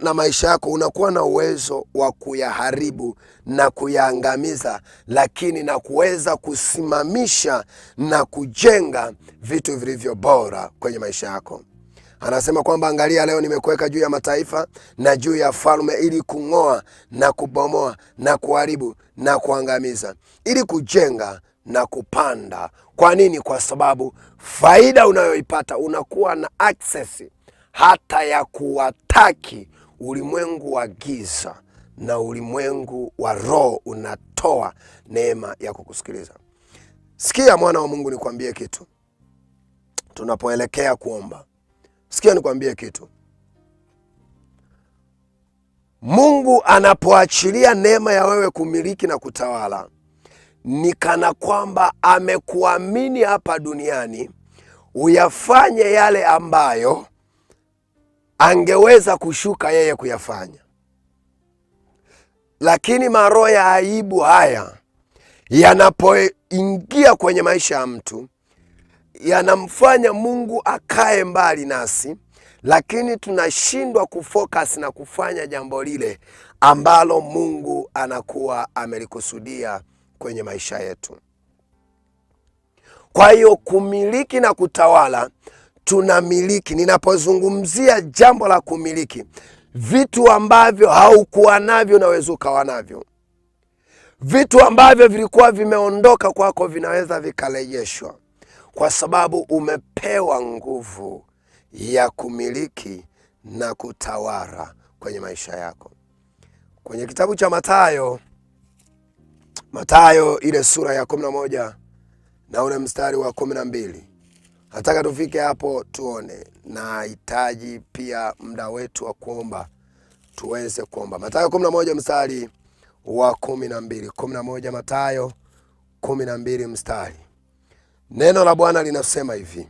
na maisha yako, unakuwa na uwezo wa kuyaharibu na kuyaangamiza, lakini na kuweza kusimamisha na kujenga vitu vilivyo bora kwenye maisha yako. Anasema kwamba angalia, leo nimekuweka juu ya mataifa na juu ya falme, ili kung'oa na kubomoa na kuharibu na kuangamiza, ili kujenga na kupanda. Kwa nini? Kwa sababu faida unayoipata, unakuwa na access hata ya kuwataki ulimwengu wa giza na ulimwengu wa roho. Unatoa neema ya kukusikiliza. Sikia mwana wa Mungu, nikwambie kitu tunapoelekea kuomba. Sikia nikwambie kitu. Mungu anapoachilia neema ya wewe kumiliki na kutawala, ni kana kwamba amekuamini hapa duniani uyafanye yale ambayo angeweza kushuka yeye kuyafanya. Lakini maroho ya aibu haya yanapoingia kwenye maisha ya mtu, yanamfanya Mungu akae mbali nasi, lakini tunashindwa kufocus na kufanya jambo lile ambalo Mungu anakuwa amelikusudia kwenye maisha yetu. Kwa hiyo kumiliki na kutawala, tunamiliki. Ninapozungumzia jambo la kumiliki, vitu ambavyo haukuwa navyo unaweza ukawa navyo. Vitu ambavyo vilikuwa vimeondoka kwako vinaweza vikarejeshwa, kwa sababu umepewa nguvu ya kumiliki na kutawala kwenye maisha yako. Kwenye kitabu cha Mathayo ile sura ya 11 na ule mstari wa 12. Nataka tufike hapo tuone, na hitaji pia muda wetu wa kuomba tuweze kuomba. Mathayo 11 mstari wa 12. 11 Mathayo 12 mstari. Neno la Bwana linasema hivi: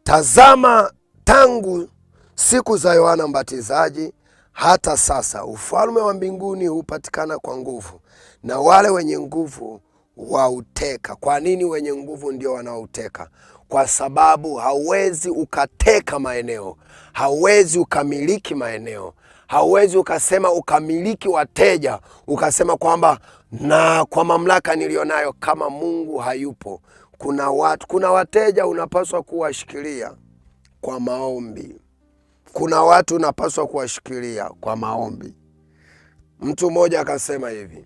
tazama, tangu siku za Yohana Mbatizaji hata sasa ufalme wa mbinguni hupatikana kwa nguvu, na wale wenye nguvu wauteka. Kwa nini wenye nguvu ndio wanaouteka? Kwa sababu hauwezi ukateka maeneo, hauwezi ukamiliki maeneo, hauwezi ukasema ukamiliki wateja, ukasema kwamba na kwa mamlaka nilionayo, kama Mungu hayupo. Kuna wateja unapaswa kuwashikilia kwa maombi. Kuna watu unapaswa kuwashikilia kwa maombi. Mtu mmoja akasema hivi: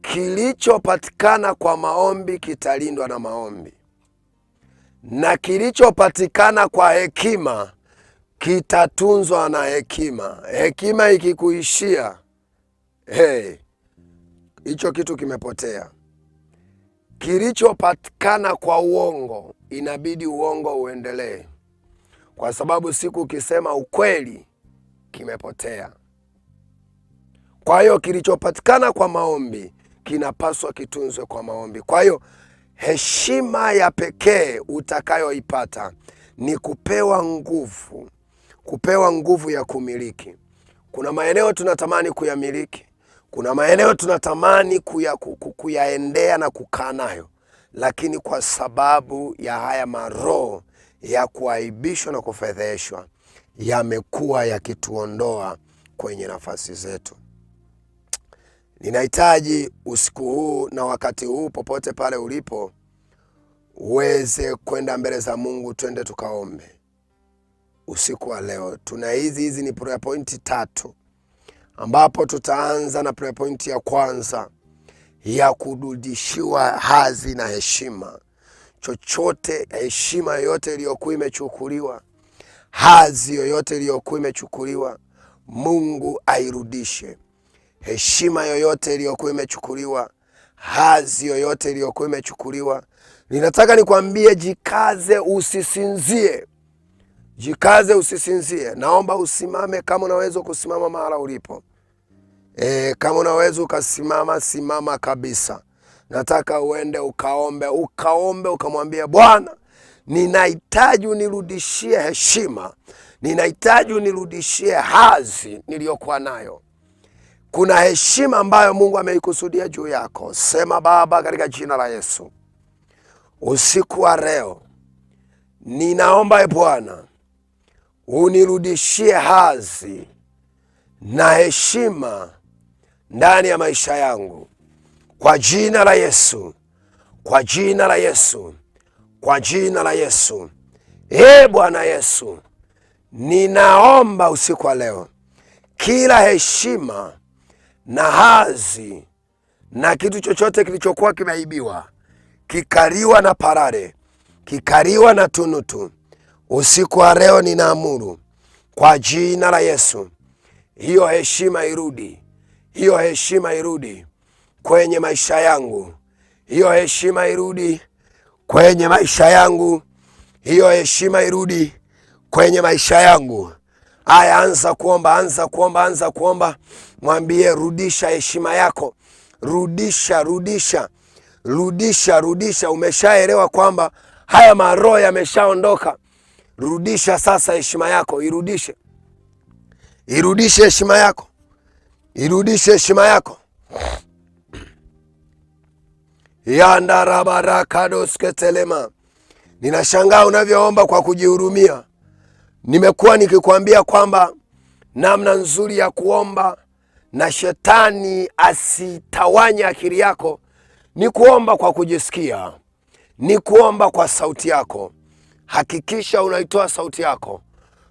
kilichopatikana kwa maombi kitalindwa na maombi, na kilichopatikana kwa hekima kitatunzwa na hekima. Hekima ikikuishia, hicho kitu kimepotea. Kilichopatikana kwa uongo, inabidi uongo uendelee, kwa sababu siku ukisema ukweli kimepotea. Kwa hiyo kilichopatikana kwa maombi kinapaswa kitunzwe kwa maombi. Kwa hiyo heshima ya pekee utakayoipata ni kupewa nguvu ya kumiliki. Kuna maeneo tunatamani kuyamiliki, kuna maeneo tunatamani kuyaendea na kukaa nayo, lakini kwa sababu ya haya maroho ya kuaibishwa na kufedheshwa, yamekuwa yakituondoa kwenye nafasi zetu. Ninahitaji usiku huu na wakati huu, popote pale ulipo, uweze kwenda mbele za Mungu. Twende tukaombe usiku wa leo. Tuna hizi ni prayer point 3, ambapo tutaanza na prayer point ya kwanza ya kurudishiwa hadhi na heshima. Chochote, heshima yoyote iliyokuwa imechukuliwa, hadhi yoyote iliyokuwa imechukuliwa, Mungu airudishe. Heshima yoyote iliyokuwa imechukuliwa, hadhi yoyote iliyokuwa imechukuliwa, ninataka nikwambie, jikaze usisinzie. Jikaze usisinzie. Naomba usimame kama unaweza kusimama mahala ulipo. Kama unaweza ukasimama, simama kabisa. Nataka uende ukaombe ukamwambia Bwana, ninahitaji unirudishie heshima. Ninahitaji unirudishie hadhi niliyokuwa nayo. Kuna heshima ambayo Mungu ameikusudia juu yako. Sema: Baba, katika jina la Yesu, usiku wa leo ninaomba Bwana unirudishie hadhi na heshima ndani ya maisha yangu, kwa jina la Yesu, kwa jina la Yesu, kwa jina la Yesu. Bwana Yesu, ninaomba usiku wa leo kila heshima na hadhi na kitu chochote kilichokuwa kimeibiwa, kikaliwa na parare, kikaliwa na tunutu, usiku wa leo ninaamuru kwa jina la Yesu, hiyo heshima irudi, hiyo heshima irudi kwenye maisha yangu, hiyo heshima irudi kwenye maisha yangu, hiyo heshima irudi kwenye maisha yangu. Aya, anza kuomba, anza kuomba, anza kuomba. Mwambie rudisha heshima yako, rudisha, rudisha, rudisha, rudisha. Umeshaelewa kwamba haya maroho yameshaondoka. Rudisha sasa heshima yako, irudishe, irudishe heshima yako, irudishe heshima yako. Yandarabarakadosketelema. Ninashangaa unavyoomba kwa kujihurumia. Nimekuwa nikikwambia kwamba namna nzuri ya kuomba na shetani asitawanye akili yako ni kuomba kwa kujisikia, ni kuomba kwa sauti yako. Hakikisha unaitoa sauti yako.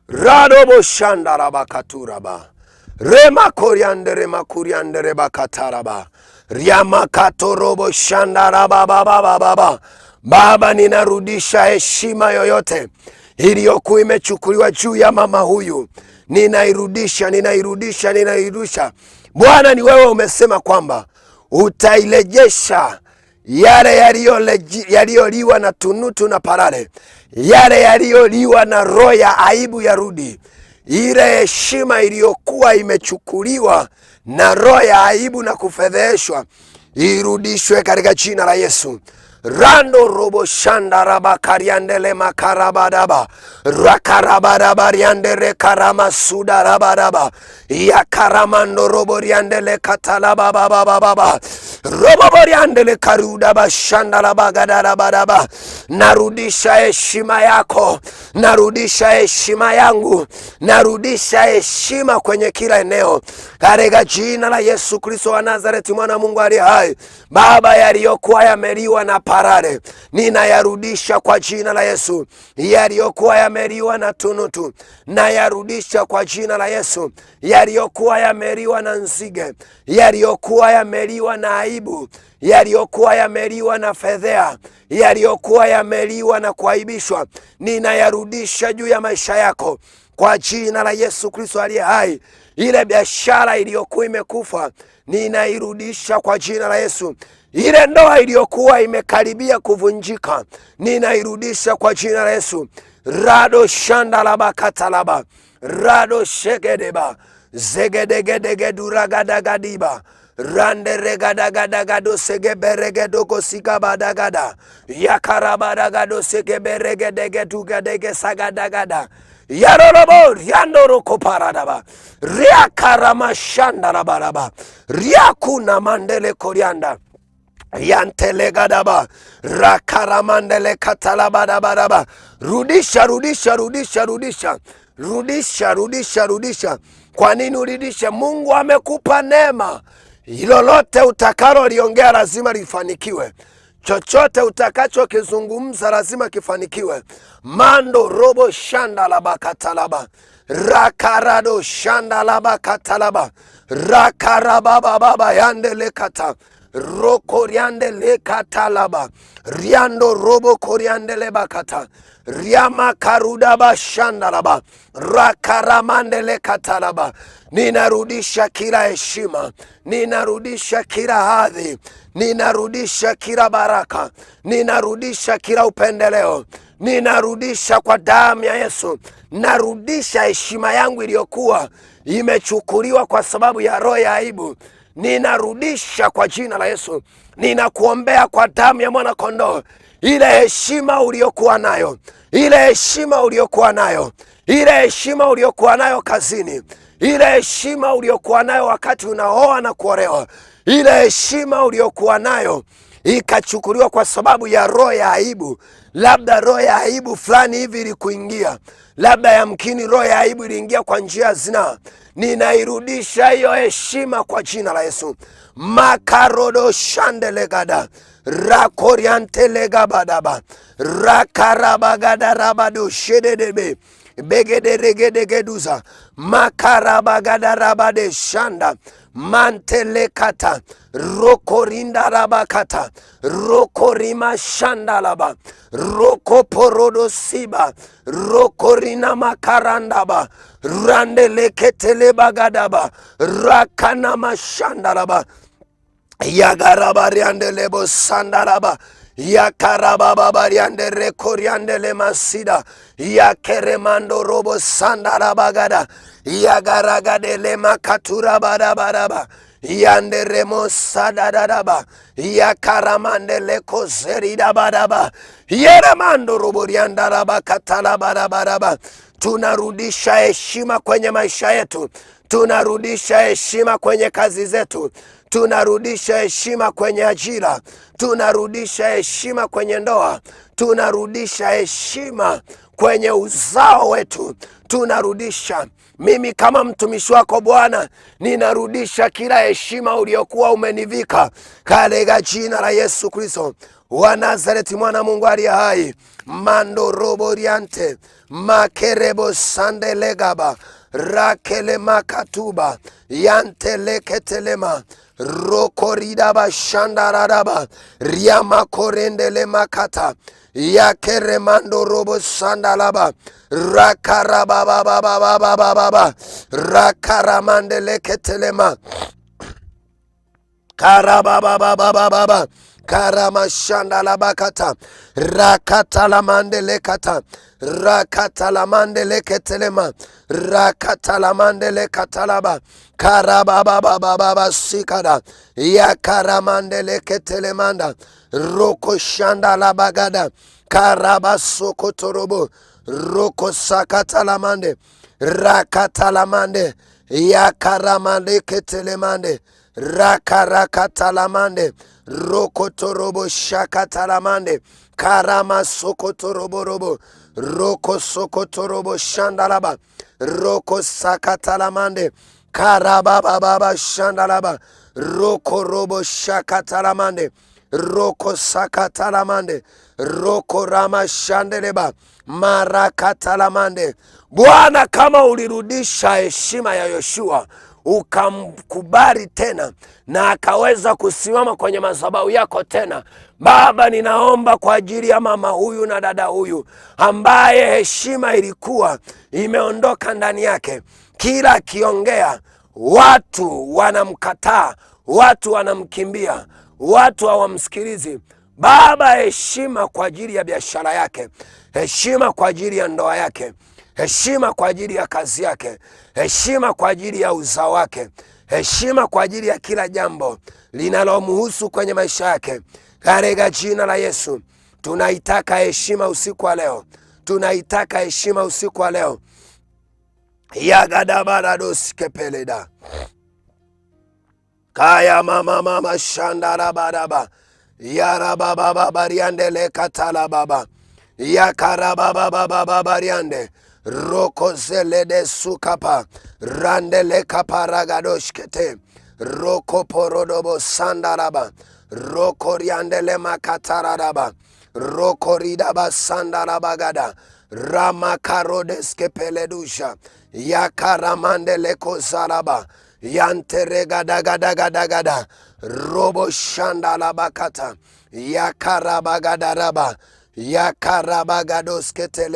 Radobo shandarabakaturaba rema koriandere makuriandere bakataraba riamakatorobo shandarababababa. Baba, ninarudisha heshima yoyote iliyokuwa imechukuliwa juu ya mama huyu. Ninairudisha, ninairudisha, ninairudisha. Bwana, ni wewe umesema kwamba utairejesha yale yaliyoliwa na tunutu na parare, yale yaliyoliwa na roho ya aibu yarudi. Ile heshima iliyokuwa imechukuliwa na roho ya aibu na kufedheshwa irudishwe katika jina la Yesu. Rando robo shanda raba kariandele makarabadaba rakarabadaba riandere karamasuda rabadaba ya karamando robo riandele katalaba baba robo riandele karuda bashanda raba gadarabadaba. Narudisha heshima yako, narudisha heshima yangu, narudisha heshima kwenye kila eneo katika jina la Yesu Kristo wa Nazareti, mwana Mungu aliye hai. Baba, yaliyokuwa yameliwa na parare ninayarudisha kwa jina la Yesu. Yaliyokuwa yameliwa na tunutu nayarudisha kwa jina la Yesu. Yaliyokuwa yameliwa na nzige, yaliyokuwa yameliwa na aibu, yaliyokuwa yameliwa na fedhea, yaliyokuwa yameliwa na kuaibishwa, ninayarudisha juu ya maisha yako kwa jina la Yesu Kristo aliye hai. Ile biashara iliyokuwa imekufa ninairudisha kwa jina la Yesu. Ile ndoa iliyokuwa imekaribia kuvunjika ninairudisha kwa jina la Yesu. Rado shanda laba katalaba rado shegedeba zegedegedege duragadagadiba rande regadagado segeberegedoko sikabadagada yakarabadagado segeberegedege sagadagada yarorobo yandoroko paradaba riakarama shandarabaraba riakuna mandele korianda yantelegadaba rakaramandele katalabadabaraba. Rudisha, rudisha, rudisha, rudisha, rudisha, rudisha, rudisha. Kwa nini urudishe? Mungu amekupa neema. Lolote utakalo liongea lazima lifanikiwe. Chochote utakacho kizungumza lazima kifanikiwe. Mando robo shanda laba katalaba rakarado shanda laba katalaba rakarababa baba yandele kata roko riande le katalaba riando robo koriande le bakata riama karudaba shandalaba rakaramande le katalaba. Ninarudisha kila heshima, ninarudisha kila hadhi, ninarudisha kila baraka, ninarudisha kila upendeleo, ninarudisha kwa damu ya Yesu. Narudisha heshima yangu iliyokuwa imechukuliwa kwa sababu ya roho ya aibu. Ninarudisha kwa jina la Yesu. Ninakuombea kwa damu ya mwana kondoo, ile heshima uliyokuwa nayo, ile heshima uliyokuwa nayo, ile heshima uliyokuwa nayo kazini, ile heshima uliyokuwa nayo wakati unaoa na kuolewa, ile heshima uliyokuwa nayo ikachukuliwa kwa sababu ya roho ya aibu. Labda roho ya aibu fulani hivi ilikuingia, labda yamkini roho ya aibu iliingia kwa njia ya zinaa. Ninairudisha hiyo heshima kwa jina la Yesu. Makarodo shandelegada rakoriantelegabadaba rakarabagadarabado shededebe begederegedegeduza makarabaгадарабade shanda mantelekata rokorindarabakata rokorima shandalaba rokoporodosiba rokorina makarandaba randeleketelebagадaba rakana mashandalaba yagarabariandelebo sandalaba yakarababariande rekoriandele masida yakeremando robo sandalabagada yagaragadele makatura barabaraba yanderemo sadadadaba yakaramandele kozerida baraba yeremando robo riandaraba katala barabaraba. Tunarudisha heshima kwenye maisha yetu, tunarudisha heshima kwenye kazi zetu, tunarudisha heshima kwenye ajira, tunarudisha heshima kwenye ndoa, tunarudisha heshima kwenye uzao wetu, tunarudisha. Mimi kama mtumishi wako Bwana, ninarudisha kila heshima uliokuwa umenivika katika jina la Yesu Kristo wa Nazareti, mwana Mungu aliye hai. Mando roboriante makerebo sandelegaba rakele makatuba yanteleketelema rokoridaba shandaradaba riamakorendele makata yakeremando robo sandalaba rakarabababababababa rakaramandeleketelema karabababababa karamashandalabakata rakatalamandelekata rakatalamandelekatelema rakatalamandelekatalaba karabababababa sikada yakaramandeleketelemanda rokoshandalabagada karabasokotorobo rokosakatalamande rakatalamande yakaramandeketelemande rakarakatamande rokotorobo shakatalamande karama sokotorobo roko sokotorobo shandalaba roko sakatalamande karabababa shandalaba roko robo shakatalamande roko sakatalamande roko rama shandeleba marakatalamande. Bwana, kama ulirudisha heshima ya Yoshua ukamkubali tena na akaweza kusimama kwenye madhabahu yako tena, Baba, ninaomba kwa ajili ya mama huyu na dada huyu ambaye heshima ilikuwa imeondoka ndani yake. Kila akiongea watu wanamkataa, watu wanamkimbia, watu hawamsikilizi. Baba, heshima kwa ajili ya biashara yake, heshima kwa ajili ya ndoa yake, heshima kwa ajili ya kazi yake, heshima kwa ajili ya uzao wake, heshima kwa ajili ya kila jambo linalomhusu kwenye maisha yake. Katika jina la Yesu tunaitaka heshima usiku wa leo, tunaitaka heshima usiku wa leo. Yagadabaradoskepeleda kaya mama shandarabadaba yarabababariandele katalababa yakarababababariande rokozelede sukapa randele kaparagadoshkete rokoporodobo sandaraba rokoriandele makatararaba rokoridaba sandarabagada ramakarodeskepeledusha yakaramandele kozaraba yanteregadagadagadagada robo shandalabakata yakarabagadaraba yakarabagadoskete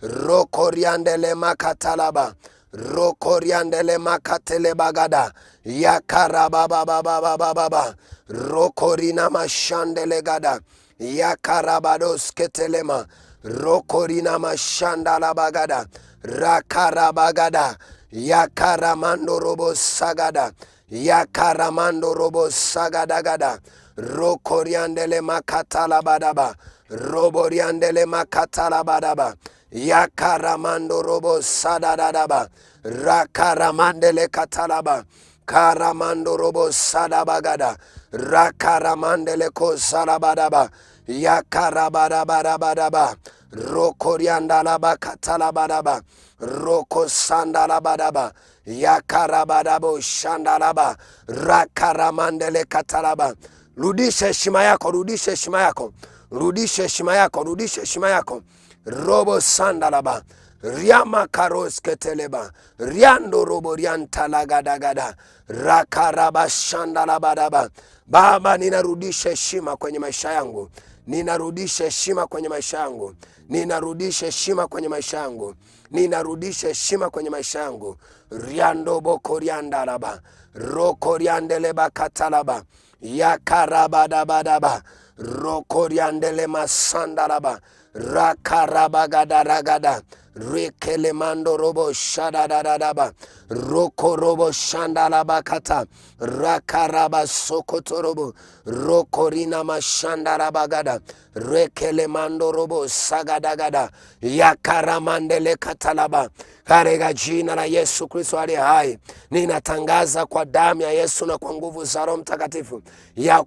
rokoriandele makatalaba rokoriandele makatelebagada yakarabababababa rokorina mashandelegada yakarabadosketelema rokorina mashandalabagada rakarabagada yakaramando robo sagada yakaramando robo sagadagada rokoriandele makatalabadaba roboriandele makatalabadaba yakaramando robo sadadadaba rakaramandele katalaba karamando robo sadabagada, rakaramandeleko sarabadaba, yakarabadabadabadaba, rokoriandalaba katalabadaba, roko sandalabadaba, yakarabadabo shandalaba, rakaramandele katalaba. Rudisha heshima yako, rudisha heshima yako, rudisha heshima yako, rudisha heshima yako. Robo sandalaba, riama karos keteleba, riando robo rianta lagadagada, rakaraba shandalabadaba. Baba, ninarudisha heshima kwenye maisha yangu, ninarudisha heshima kwenye maisha yangu, ninarudisha heshima kwenye maisha yangu, ninarudisha heshima kwenye maisha yangu. Riando boko riandalaba, roko riandeleba katalaba, yakarabadabadaba, roko riandele masandalaba, rakarabagadagada, rekelemando robo shadadadaba, roko robo shandalaba kata, rakaraba sokotorobo, roko rina mashandarabagada, rekelemando robo sagadagada, yakaramandele katalaba. Katika jina la Yesu Kristo aliye hai, ninatangaza kwa damu ya Yesu na kwa nguvu za Roho Mtakatifu ya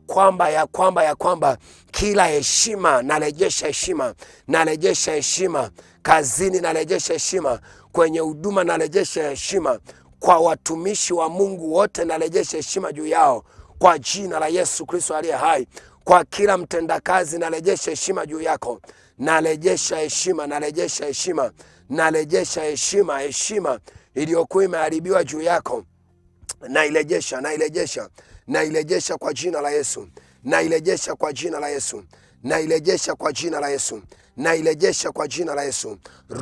kwamba kila heshima narejesha heshima, narejesha heshima kazini, narejesha heshima kwenye huduma, narejesha heshima kwa watumishi wa Mungu wote, narejesha heshima juu yao kwa jina la Yesu Kristo aliye hai. Kwa kila mtendakazi narejesha heshima juu yako, narejesha heshima, narejesha heshima, narejesha heshima, heshima iliyokuwa imeharibiwa juu yako nairejesha, nairejesha, nairejesha kwa jina la Yesu, nairejesha kwa jina la Yesu, nairejesha kwa jina la Yesu, nairejesha kwa jina la Yesu.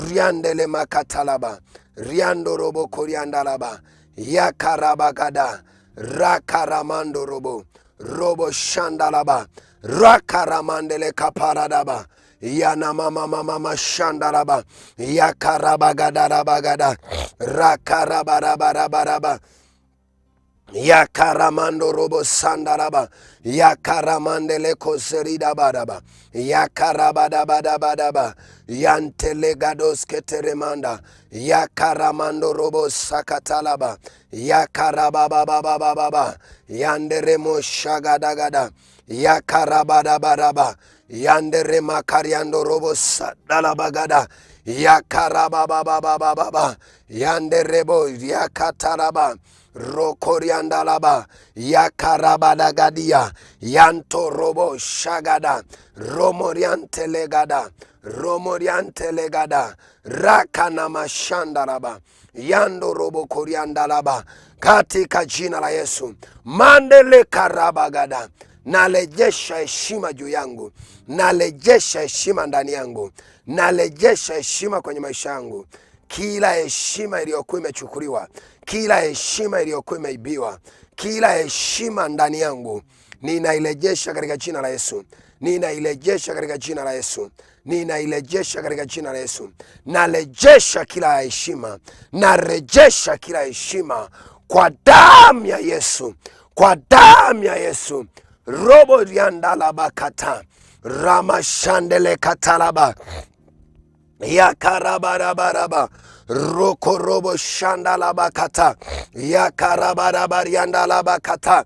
Riandele makatalaba, riando robo koriandalaba, yakarabagada, rakaramando robo, robo shandalaba, rakaramandele kaparadaba, yana mama shandalaba, yakarabagadabagada, rakarabarabaraba, yakaramando robo sandaraba, yakaramandele koserida badaba, yakarabadabadabadaba, yantelegados keteremanda, yakaramando robo sakatalaba, yakarabababababa, yanderemo shagadagada, yakarabadabadaba, yanderema kariando robo sadalabagada, yakarabababababa, yanderebo yakataraba, rokoriandalaba, yakarabadagadia, yanto robo shagada, romoriantelegada, romoriantelegada, rakana mashandaraba, yando robo koriandalaba. Katika jina la Yesu, mandele karabagada, narejesha heshima juu yangu, narejesha heshima ndani yangu, narejesha heshima kwenye maisha yangu. Kila heshima iliyokuwa imechukuliwa, kila heshima iliyokuwa imeibiwa, kila heshima ndani yangu ninairejesha katika jina la Yesu, ninairejesha katika jina la Yesu, ninairejesha katika jina la Yesu. Narejesha kila heshima, narejesha kila heshima kwa damu ya Yesu, kwa damu ya Yesu. Robo riandalaba kata, ramashandele katalaba, yakarabarabaraba, roko robo shandalaba kata, yakarabarabaraba kata,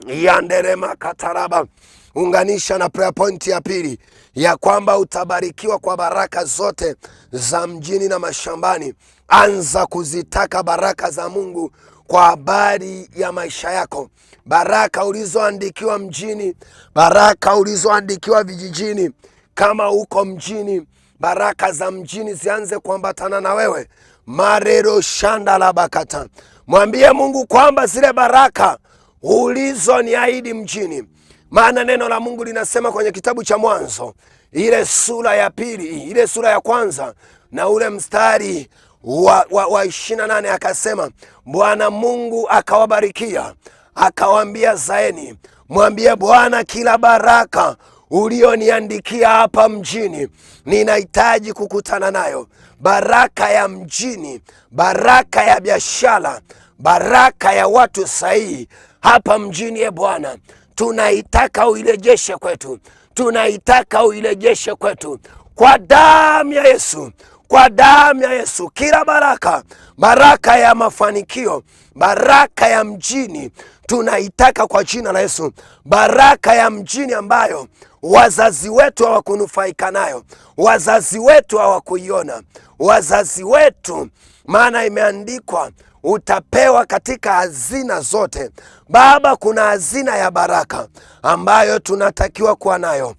yanderema kataraba. Unganisha na prayer point ya pili ya kwamba utabarikiwa kwa baraka zote za mjini na mashambani. Anza kuzitaka baraka za Mungu kwa habari ya maisha yako, baraka ulizoandikiwa mjini, baraka ulizoandikiwa vijijini. Kama uko mjini, baraka za mjini zianze kuambatana na wewe. Marero shanda la bakata, mwambie Mungu kwamba zile baraka ulizoniahidi mjini. Maana neno la Mungu linasema kwenye kitabu cha Mwanzo, ile sura ya pili, ile sura ya kwanza na ule mstari wa 28, akasema Bwana Mungu akawabarikia, akawaambia zaeni, mwambie Bwana kila baraka ulioniandikia hapa mjini ninahitaji kukutana nayo. Baraka ya mjini, baraka ya biashara, baraka ya watu sahihi hapa mjini. Bwana, tunaitaka uirejeshe kwetu, tunaitaka uirejeshe kwetu kwa damu ya Yesu, kwa damu ya Yesu. Kila baraka, baraka ya mafanikio, baraka ya mjini tunaitaka kwa jina la Yesu. Baraka ya mjini ambayo wazazi wetu hawakunufaika nayo, wazazi wetu hawakuiona, wazazi wetu, maana imeandikwa utapewa katika hazina zote. Baba, kuna hazina ya baraka ambayo tunatakiwa kuwa nayo.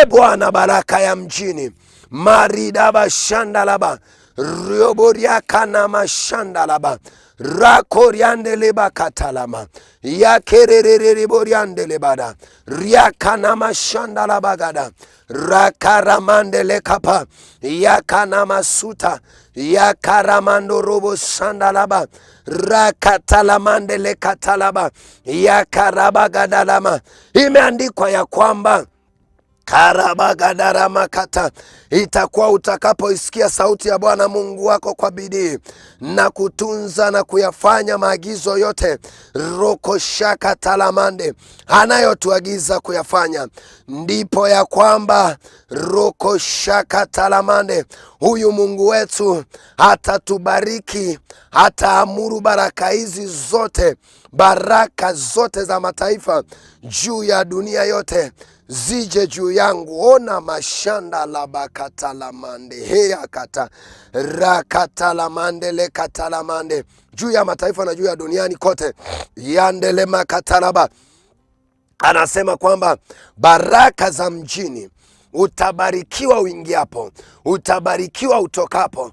Bwana, baraka ya mjini, maridaba shandalaba rioboriakana mashandalaba rakoriandeleba katalama yakerereriboriandelebada riakana mashandalabagada rakaramandelekapa yakana masuta yakaramando robo shandalaba rakatalamandele katalaba yakarabagadalama. Imeandikwa ya kwamba karabagadarakata, itakuwa utakapoisikia sauti ya Bwana Mungu wako kwa bidii na kutunza na kuyafanya maagizo yote rokoshaka talamande anayotuagiza kuyafanya, ndipo ya kwamba rokoshaka talamande huyu Mungu wetu atatubariki, ataamuru baraka hizi zote, baraka zote za mataifa juu ya dunia yote zije juu yangu. Ona mashanda la bakatalamande heya kata rakatalamande le katalamande juu ya mataifa na juu ya duniani kote yandele makatalaba. Anasema kwamba baraka za mjini, utabarikiwa uingiapo, utabarikiwa utokapo.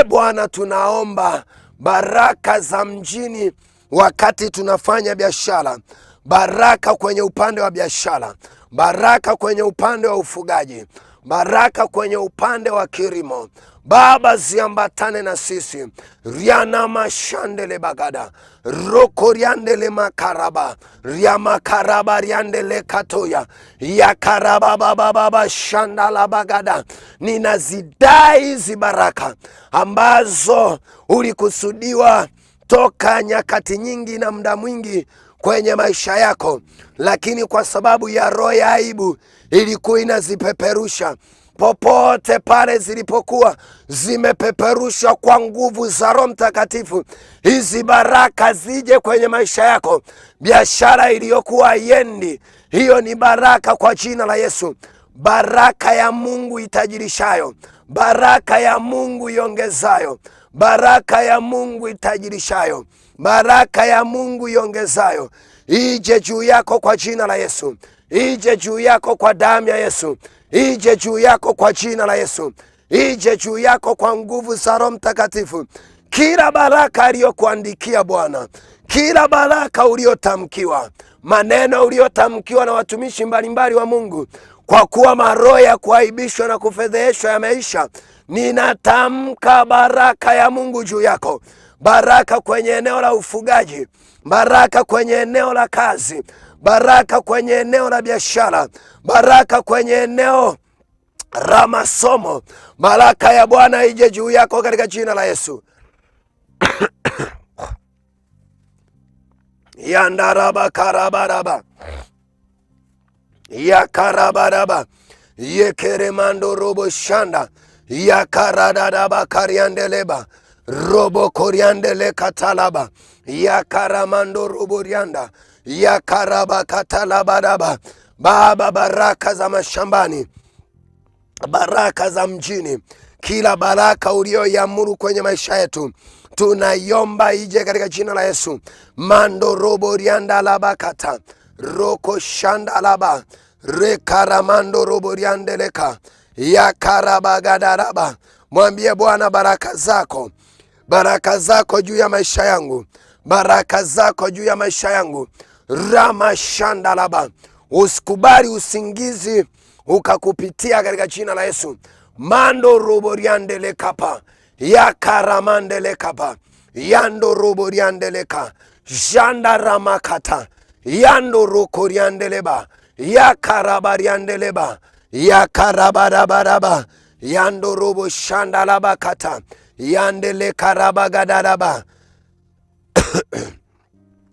Bwana, tunaomba baraka za mjini wakati tunafanya biashara, baraka kwenye upande wa biashara, baraka kwenye upande wa ufugaji, baraka kwenye upande wa kilimo. Baba, ziambatane na sisi. Riana mashandele bagada rokoriandele makaraba riamakaraba riandele katoya yakaraba baba shandala bagada. Ninazidai hizi baraka ambazo ulikusudiwa toka nyakati nyingi na muda mwingi kwenye maisha yako, lakini kwa sababu ya roho ya aibu ilikuwa inazipeperusha popote pale zilipokuwa zimepeperushwa kwa nguvu za Roho Mtakatifu. Hizi baraka zije kwenye maisha yako. Biashara iliyokuwa haiendi, hiyo ni baraka kwa jina la Yesu. Baraka ya Mungu itajirishayo, baraka ya Mungu iongezayo, baraka ya Mungu itajirishayo, baraka ya Mungu iongezayo ije juu yako kwa jina la Yesu. Ije juu yako kwa damu ya Yesu. Ije juu yako kwa jina la Yesu. Ije juu yako kwa nguvu za Roho Mtakatifu. Kila baraka aliyokuandikia Bwana, kila baraka uliotamkiwa, maneno uliotamkiwa na watumishi mbalimbali wa Mungu, kwa kuwa maroho ya kuaibishwa na kufedheheshwa yameisha, ninatamka baraka ya Mungu juu yako. Baraka kwenye eneo la ufugaji, baraka kwenye eneo la kazi, baraka kwenye eneo la biashara, baraka kwenye eneo la masomo. Baraka ya Bwana ije juu yako katika jina la Yesu. Yandaraba karabaraba yakarabaraba yekeremando robo shanda yakaradadaba kariandeleba robo koriandele katalaba yakaramando robo rianda yakaraba katalabadaba. Baba, baraka za mashambani, baraka za mjini, kila baraka ulioiamuru kwenye maisha yetu tunaiomba ije katika jina la Yesu. Mando robo rianda labakata roko shanda laba rekaramando robo riandeleka yakarabagadalaba. Mwambie Bwana, baraka zako juu ya maisha yangu, baraka zako juu ya maisha yangu. Rama shanda laba. Usikubali usingizi ukakupitia katika jina la Yesu. Mando robo riandele kapa yakaramandele kapa yando robo riandeleka janda ramakata yando roko riandeleba yakarabariandeleba yakarabarabaraba yando robo shanda labakata yandele karabagadalaba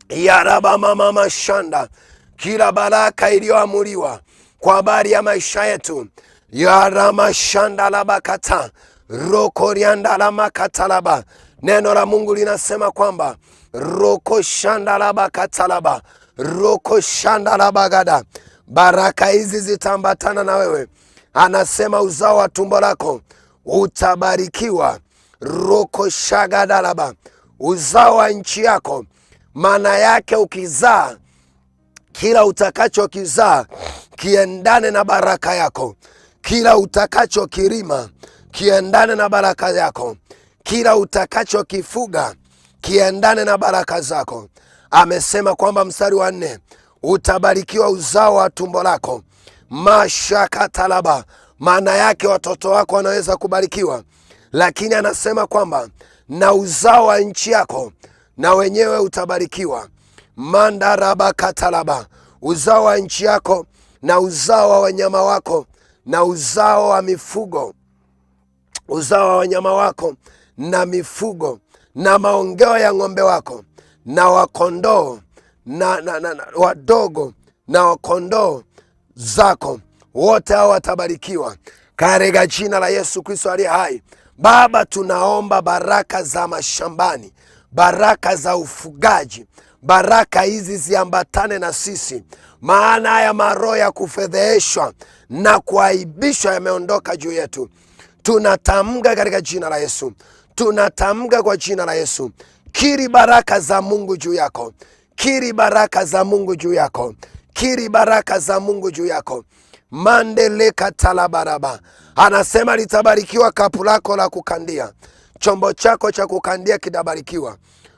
yaraba mama shanda. Kila baraka iliyoamuriwa kwa habari ya maisha yetu, yarama shanda labakata rokoriandalama katalaba. Neno la Mungu linasema kwamba roko shandalaba katalaba, roko shandalaba gada, baraka hizi zitambatana na wewe. Anasema uzao wa tumbo lako utabarikiwa. Roko shagadalaba, uzao wa nchi yako. Maana yake ukizaa, kila utakachokizaa kiendane na baraka yako. Kila utakachokirima kiendane na baraka yako. Kila utakachokifuga kiendane na baraka zako. Amesema kwamba mstari wa 4, utabarikiwa uzao wa tumbo lako. Mashakatalaba, maana yake watoto wako wanaweza kubarikiwa, lakini anasema kwamba na uzao wa nchi yako na wenyewe utabarikiwa. Mandaraba katalaba, uzao wa nchi yako na uzao wa wanyama wako na uzao wa mifugo, uzao wa wanyama wako na mifugo na maongeo ya ng'ombe wako na wakondoo na wadogo na wakondoo zako, wote hao watabarikiwa katika jina la Yesu Kristo aliye hai. Baba, tunaomba baraka za mashambani, baraka za ufugaji, baraka hizi ziambatane na sisi, maana haya maroho ya kufedheheshwa na kuaibishwa yameondoka juu yetu. Tunatamka katika jina la Yesu, tunatamka kwa jina la Yesu. Kiri baraka za Mungu juu yako, kiri baraka za Mungu juu yako, kiri baraka za Mungu juu yako. Mandeleka talabaraba, anasema litabarikiwa kapu lako la kukandia, chombo chako cha kukandia kitabarikiwa.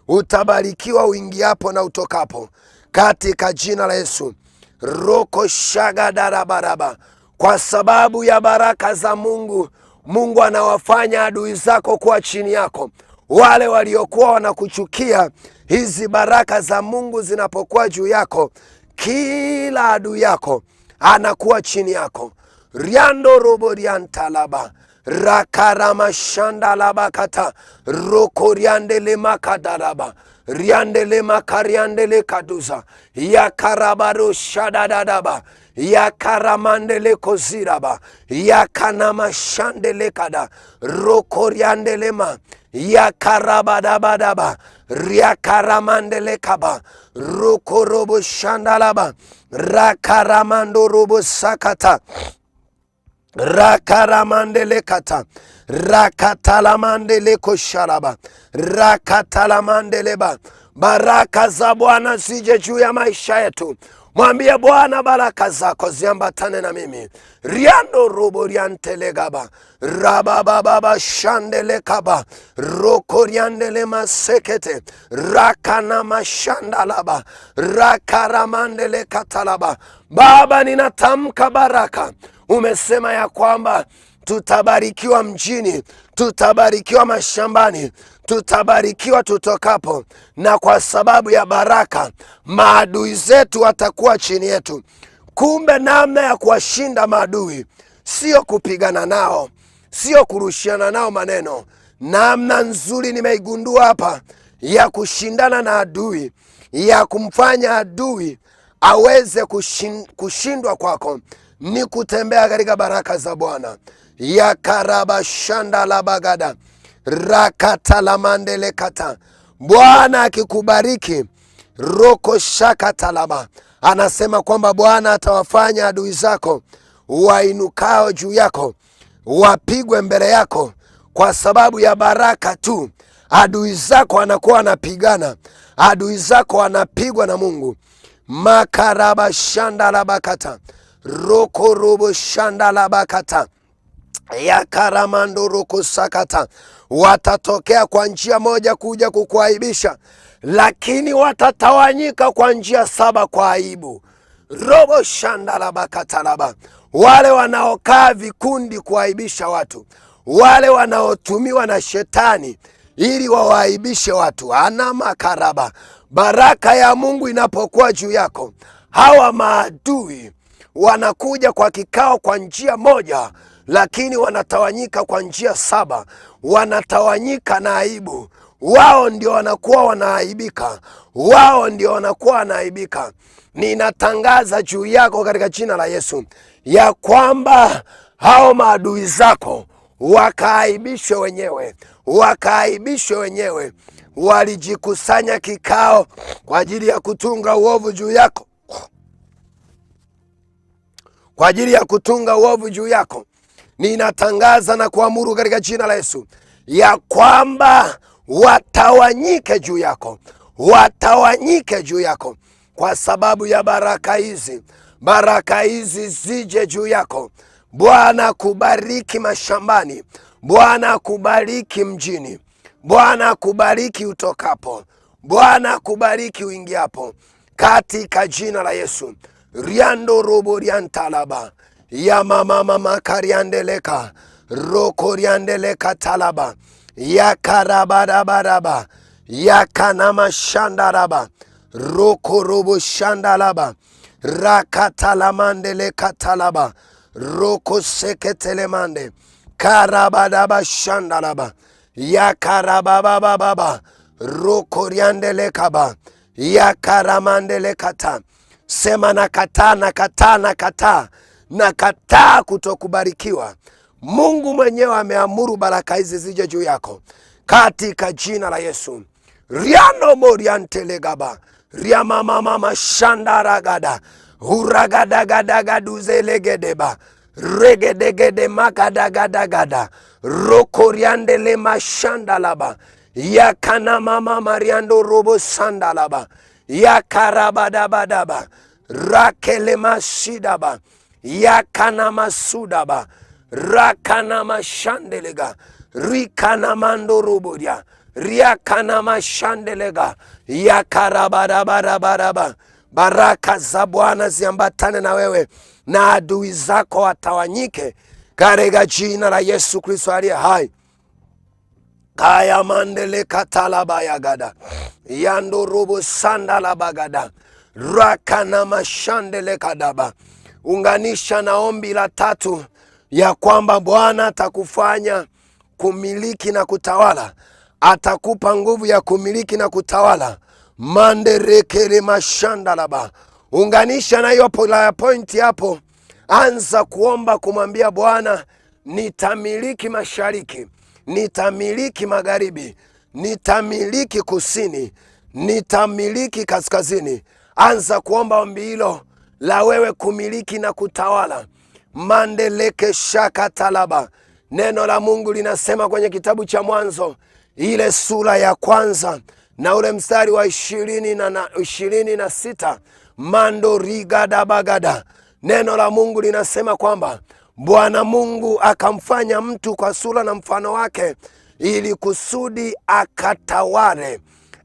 Utabarikiwa uingiapo na utokapo katika jina la Yesu. Roko shagadarabaraba, kwa sababu ya baraka za Mungu, Mungu anawafanya adui zako kuwa chini yako. Wale waliokuwa wanakuchukia, hizi baraka za Mungu zinapokuwa juu yako, kila adui yako anakuwa chini yako. Riando robo riantalaba, rakarama shandalaba kata, rokoriandele makadaraba, riandele makariandele kaduza, yakarabaro shadadadaba, yakaramandele koziraba, yakanama shandele kada, rokoriandele ma, yakarabadabadaba, riakaramandele kaba, rokorobo shandalaba, rakaramando robo sakata, rakaramandele kata, rakatalamandele kosharaba, rakatalamandeleba. Baraka za Bwana zije juu ya maisha yetu. Mwambie Bwana, baraka zako ziambatane na mimi. Riando robo riantelegaba, rabababa shandele kaba, roko riandele masekete, rakana mashandalaba, rakaramandele katalaba. Baba, ninatamka baraka. Umesema ya kwamba tutabarikiwa mjini, tutabarikiwa mashambani, tutabarikiwa tutokapo, na kwa sababu ya baraka maadui zetu watakuwa chini yetu. Kumbe namna ya kuwashinda maadui sio kupigana nao, sio kurushiana nao maneno. Namna nzuri nimeigundua hapa ya kushindana na adui, ya kumfanya adui aweze kushindwa kwako, ni kutembea katika baraka za Bwana. Ya karaba shanda la bagada, rakata la mandele kata. Bwana akikubariki, roko shaka talaba, anasema kwamba Bwana atawafanya adui zako wainukao juu yako wapigwe mbele yako. Kwa sababu ya baraka tu, adui zako anakuwa anapigana, adui zako anapigwa na Mungu. Makaraba shanda la bakata, roko robo shanda la bakata, ya karamando roko sakata. Watatokea kwa njia moja kuja kukuaibisha, lakini watatawanyika kwa njia 7 kwa aibu. Robo shanda la bakata laba, wale wanaokaa vikundi kuaibisha watu, wale wanaotumiwa na shetani ili wawaibishe watu. Ana makaraba, baraka ya Mungu inapokuwa juu yako, hawa maadui wanakuja kwa kikao kwa njia moja, lakini wanatawanyika kwa njia 7. Wanatawanyika na aibu. Wao ndio wanakuwa wanaaibika, wao ndio wanakuwa wanaaibika. Ninatangaza juu yako katika jina la Yesu ya kwamba hao maadui zako wakaaibishwe wenyewe, wakaaibishwe wenyewe. Walijikusanya kikao kwa ajili ya kutunga uovu juu yako, kwa ajili ya kutunga uovu juu yako. Ninatangaza na kuamuru katika jina la Yesu ya kwamba watawanyike juu yako, watawanyike juu yako kwa sababu ya baraka hizi. Baraka hizi zije juu yako. Bwana kubariki mashambani, Bwana kubariki mjini, Bwana kubariki utokapo, Bwana kubariki uingiapo, katika jina la Yesu. Riando robo riantalaba ya mama makariandeleka roko riandeleka talaba ya karabarabaraba ya kanama shandaraba roko robo shandalaba rakatalamandele katalaba roko seketelemande karabadaba shandalaba ya karabababa roko riandelekaba ya karamandele kata. Sema nakataa, nakataa, nakataa, nakataa kutokubarikiwa. Mungu mwenyewe ameamuru baraka hizi zije juu yako katika jina la Yesu. Riano moriantelegaba riamamama shandaragada uragadagadagaduzelekedeba regedegede makadagadagada rokoriandele mashandalaba yakanamama mariando robo sandalaba yakarabadabadaba rakelemasidaba yakanamasudaba rakanamashandelega rikanamandorobodia riakanamashandelega yakarabadabadaba. Baraka za Bwana ziambatane na wewe na adui zako watawanyike katika jina la Yesu Kristo aliye hai. Kaya mandele katalaba yagada yando robo sandala bagada rakana mashandele kadaba. Unganisha na ombi la tatu ya kwamba Bwana atakufanya kumiliki na kutawala, atakupa nguvu ya kumiliki na kutawala. Manderekele mashandalaba. Unganisha na hiyo point hapo. Anza kuomba kumwambia Bwana, nitamiliki mashariki, nitamiliki magharibi, nitamiliki kusini, nitamiliki kaskazini. Anza kuomba ombi hilo la wewe kumiliki na kutawala. Mandeleke shaka talaba. Neno la Mungu linasema kwenye kitabu cha Mwanzo ile sura ya kwanza na ule mstari wa 26, mando rigada bagada. Neno la Mungu linasema kwamba Bwana Mungu akamfanya mtu kwa sura na mfano wake ili kusudi akatawale,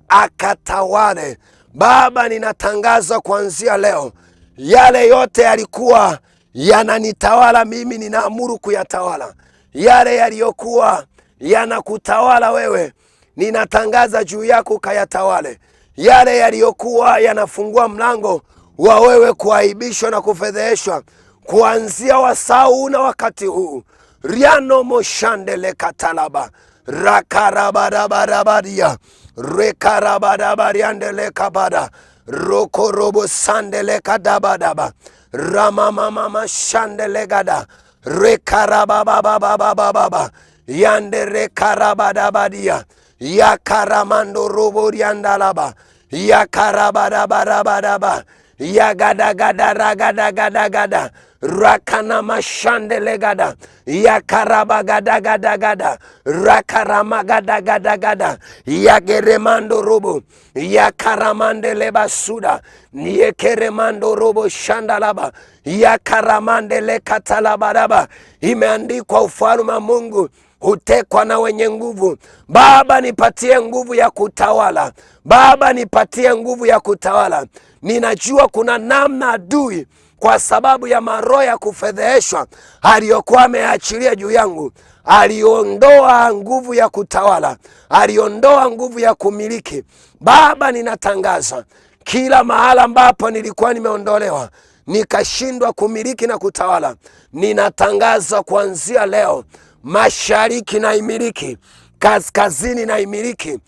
akatawale. Baba, ninatangaza kuanzia leo yale yote yalikuwa yananitawala mimi, ninaamuru kuyatawala. Yale yaliyokuwa yanakutawala wewe, ninatangaza juu yako kayatawale. Yale yaliyokuwa yanafungua mlango wa wewe kuaibishwa na kufedheheshwa, kuanzia wasau na wakati huu, riano moshandele katalaba rakarabadabadabadia rekarabadabariandele kabada rokorobo sandele kadabadaba ramamama shandele gada rekarababababababa yande rekarabadabadia yakaramando robo riandalaba yakarabadabadabadaba yagadagada rakana mashandelegada yakarabagadagada rakaramagadagada yageremando robo yakaramandele basuda yekeremando robo shandalaba yakaramandele katalabadaba. Imeandikwa ufalme wa Mungu hutekwa na wenye nguvu. Baba, nipatie nguvu ya kutawala. Baba, nipatie nguvu ya kutawala. Ninajua kuna namna adui kwa sababu ya maroho ya kufedheheshwa aliyokuwa ameachilia juu yangu, aliondoa nguvu ya kutawala, aliondoa nguvu ya kumiliki. Baba, ninatangaza kila mahala ambapo nilikuwa nimeondolewa nikashindwa kumiliki na kutawala, ninatangaza kuanzia leo, mashariki na imiliki, kaskazini na imiliki,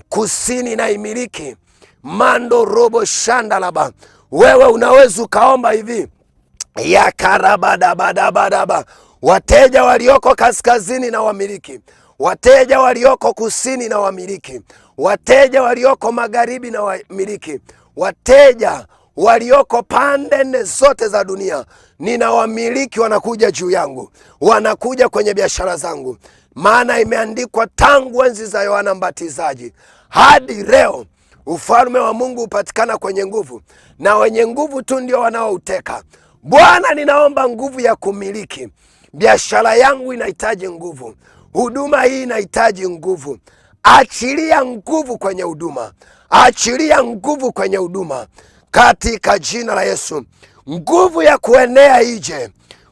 kusini na imiliki. Mando robo shandalaba. Wewe unaweza ukaomba hivi, yakarabadabadabadaba, wateja walioko kaskazini na wamiliki, wateja walioko kusini na wamiliki, wateja walioko magharibi na wamiliki, wateja walioko pande nne zote za dunia, nina wamiliki wanakuja juu yangu, wanakuja kwenye biashara zangu. Maana imeandikwa tangu enzi za Yohana Mbatizaji hadi leo, ufalme wa Mungu hupatikana kwenye nguvu, na wenye nguvu tu ndio wanaouteka. Bwana, ninaomba nguvu ya kumiliki. Biashara yangu inahitaji nguvu, huduma hii inahitaji nguvu. Achilia nguvu kwenye huduma, achilia nguvu kwenye huduma katika jina la Yesu. Nguvu ya kuenea ije,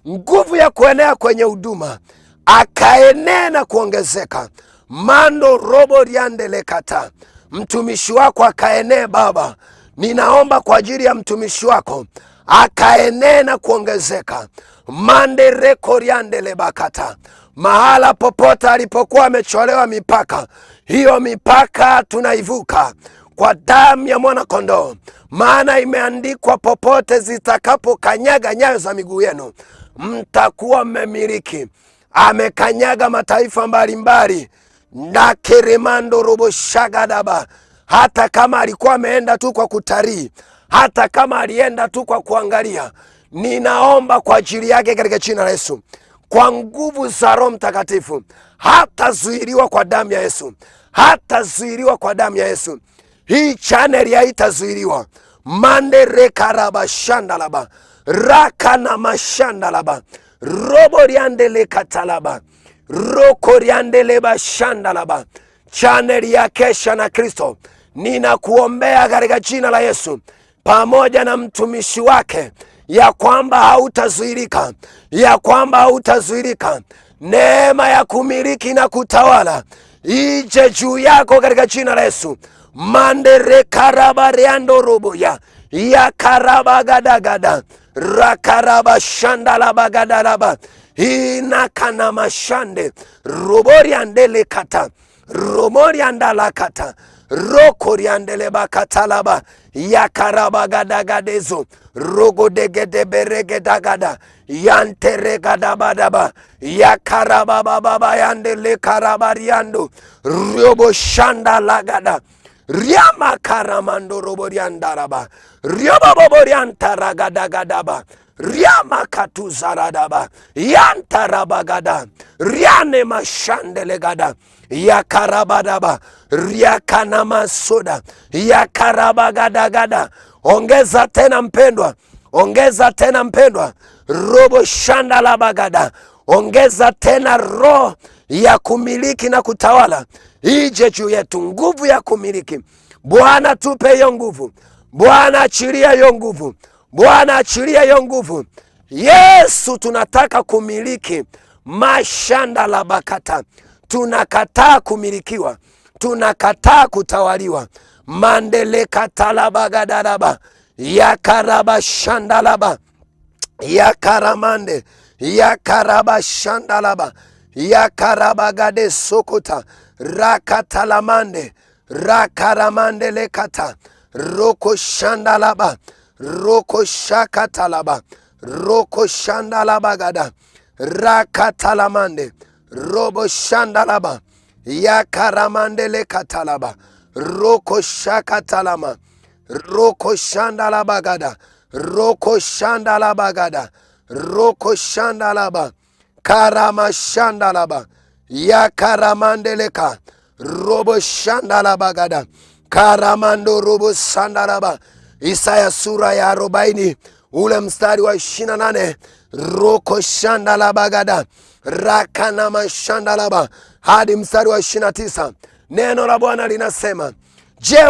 nguvu ya kuenea kwenye huduma, akaenea na kuongezeka. Mando robo riandele kata, mtumishi wako akaenee Baba. Ninaomba kwa ajili ya mtumishi wako, akaenee na kuongezeka. Mande reko riandele bakata, mahala popote alipokuwa amecholewa mipaka, hiyo mipaka tunaivuka kwa damu ya mwana kondoo. Maana imeandikwa, popote zitakapo kanyaga nyayo za miguu yenu, mtakuwa mmemiliki. Amekanyaga mataifa mbalimbali na keremando robo shagadaba. Hata kama alikuwa ameenda tu kwa kutalii, hata kama alienda tu kwa kuangalia, ninaomba kwa ajili yake katika jina la Yesu, kwa nguvu za Roho Mtakatifu, hatazuiliwa kwa damu ya Yesu, hatazuiliwa kwa damu ya Yesu. Hii channel haitazuiliwa. Mande rekaraba shandalaba, rakana mashandalaba, robo riandele katalaba, roko riandele bashandalaba. Channel ya Kesha na Kristo, ninakuombea katika jina la Yesu, pamoja na mtumishi wake, ya kwamba hautazuilika, ya kwamba hautazuilika. Neema ya kumiliki na kutawala ije juu yako katika jina la Yesu. Mandere karaba reando robo ya karaba gadagada, rakaraba shandala bagadalaba, ina kana mashande, robori andele kata, romori andala kata, rokori andele bakatalaba, ya karaba gadagadezo, rogo degede berege dagada, yantere gadabadaba, ya karaba baba yandele karabariando, robo shanda lagada, Riama karamando roboriandaraba, Rioba boboriantaragadaba, Riama katuzaradaba, Yantarabagada, Riane mashandelegada, Yakarabadaba, Riakanama soda, Yakarabagadagada. Ongeza tena mpendwa, ongeza tena mpendwa, robo shandalabagada. Ongeza tena roho ya kumiliki na kutawala ije juu yetu, nguvu ya kumiliki. Bwana tupe hiyo nguvu, Bwana achilia hiyo nguvu, Bwana achilia hiyo nguvu. Yesu, tunataka kumiliki mashanda la bakata. Tunakataa kumilikiwa, tunakataa kutawaliwa. Mandele katalabagadalaba, yakaraba shandalaba, yakaramande, yakaraba shandalaba, yakarabagade sokota, rakatalamande, rakaramande lekata, roko shandalaba, roko shakatalaba, roko shandalabagada, rakatalamande, robo shandalaba, yakaramande lekatalaba, roko shakatalama, roko shandalabagada, roko shandalabagada, roko shandalaba, karama shandalaba, ya karamandeleka, robo shandalabagada, karamando robo shandalaba. Isaya sura ya 40 ule mstari wa 28, roko shandalabagada, rakana mashandalaba, hadi mstari wa 29. Neno la Bwana linasema, je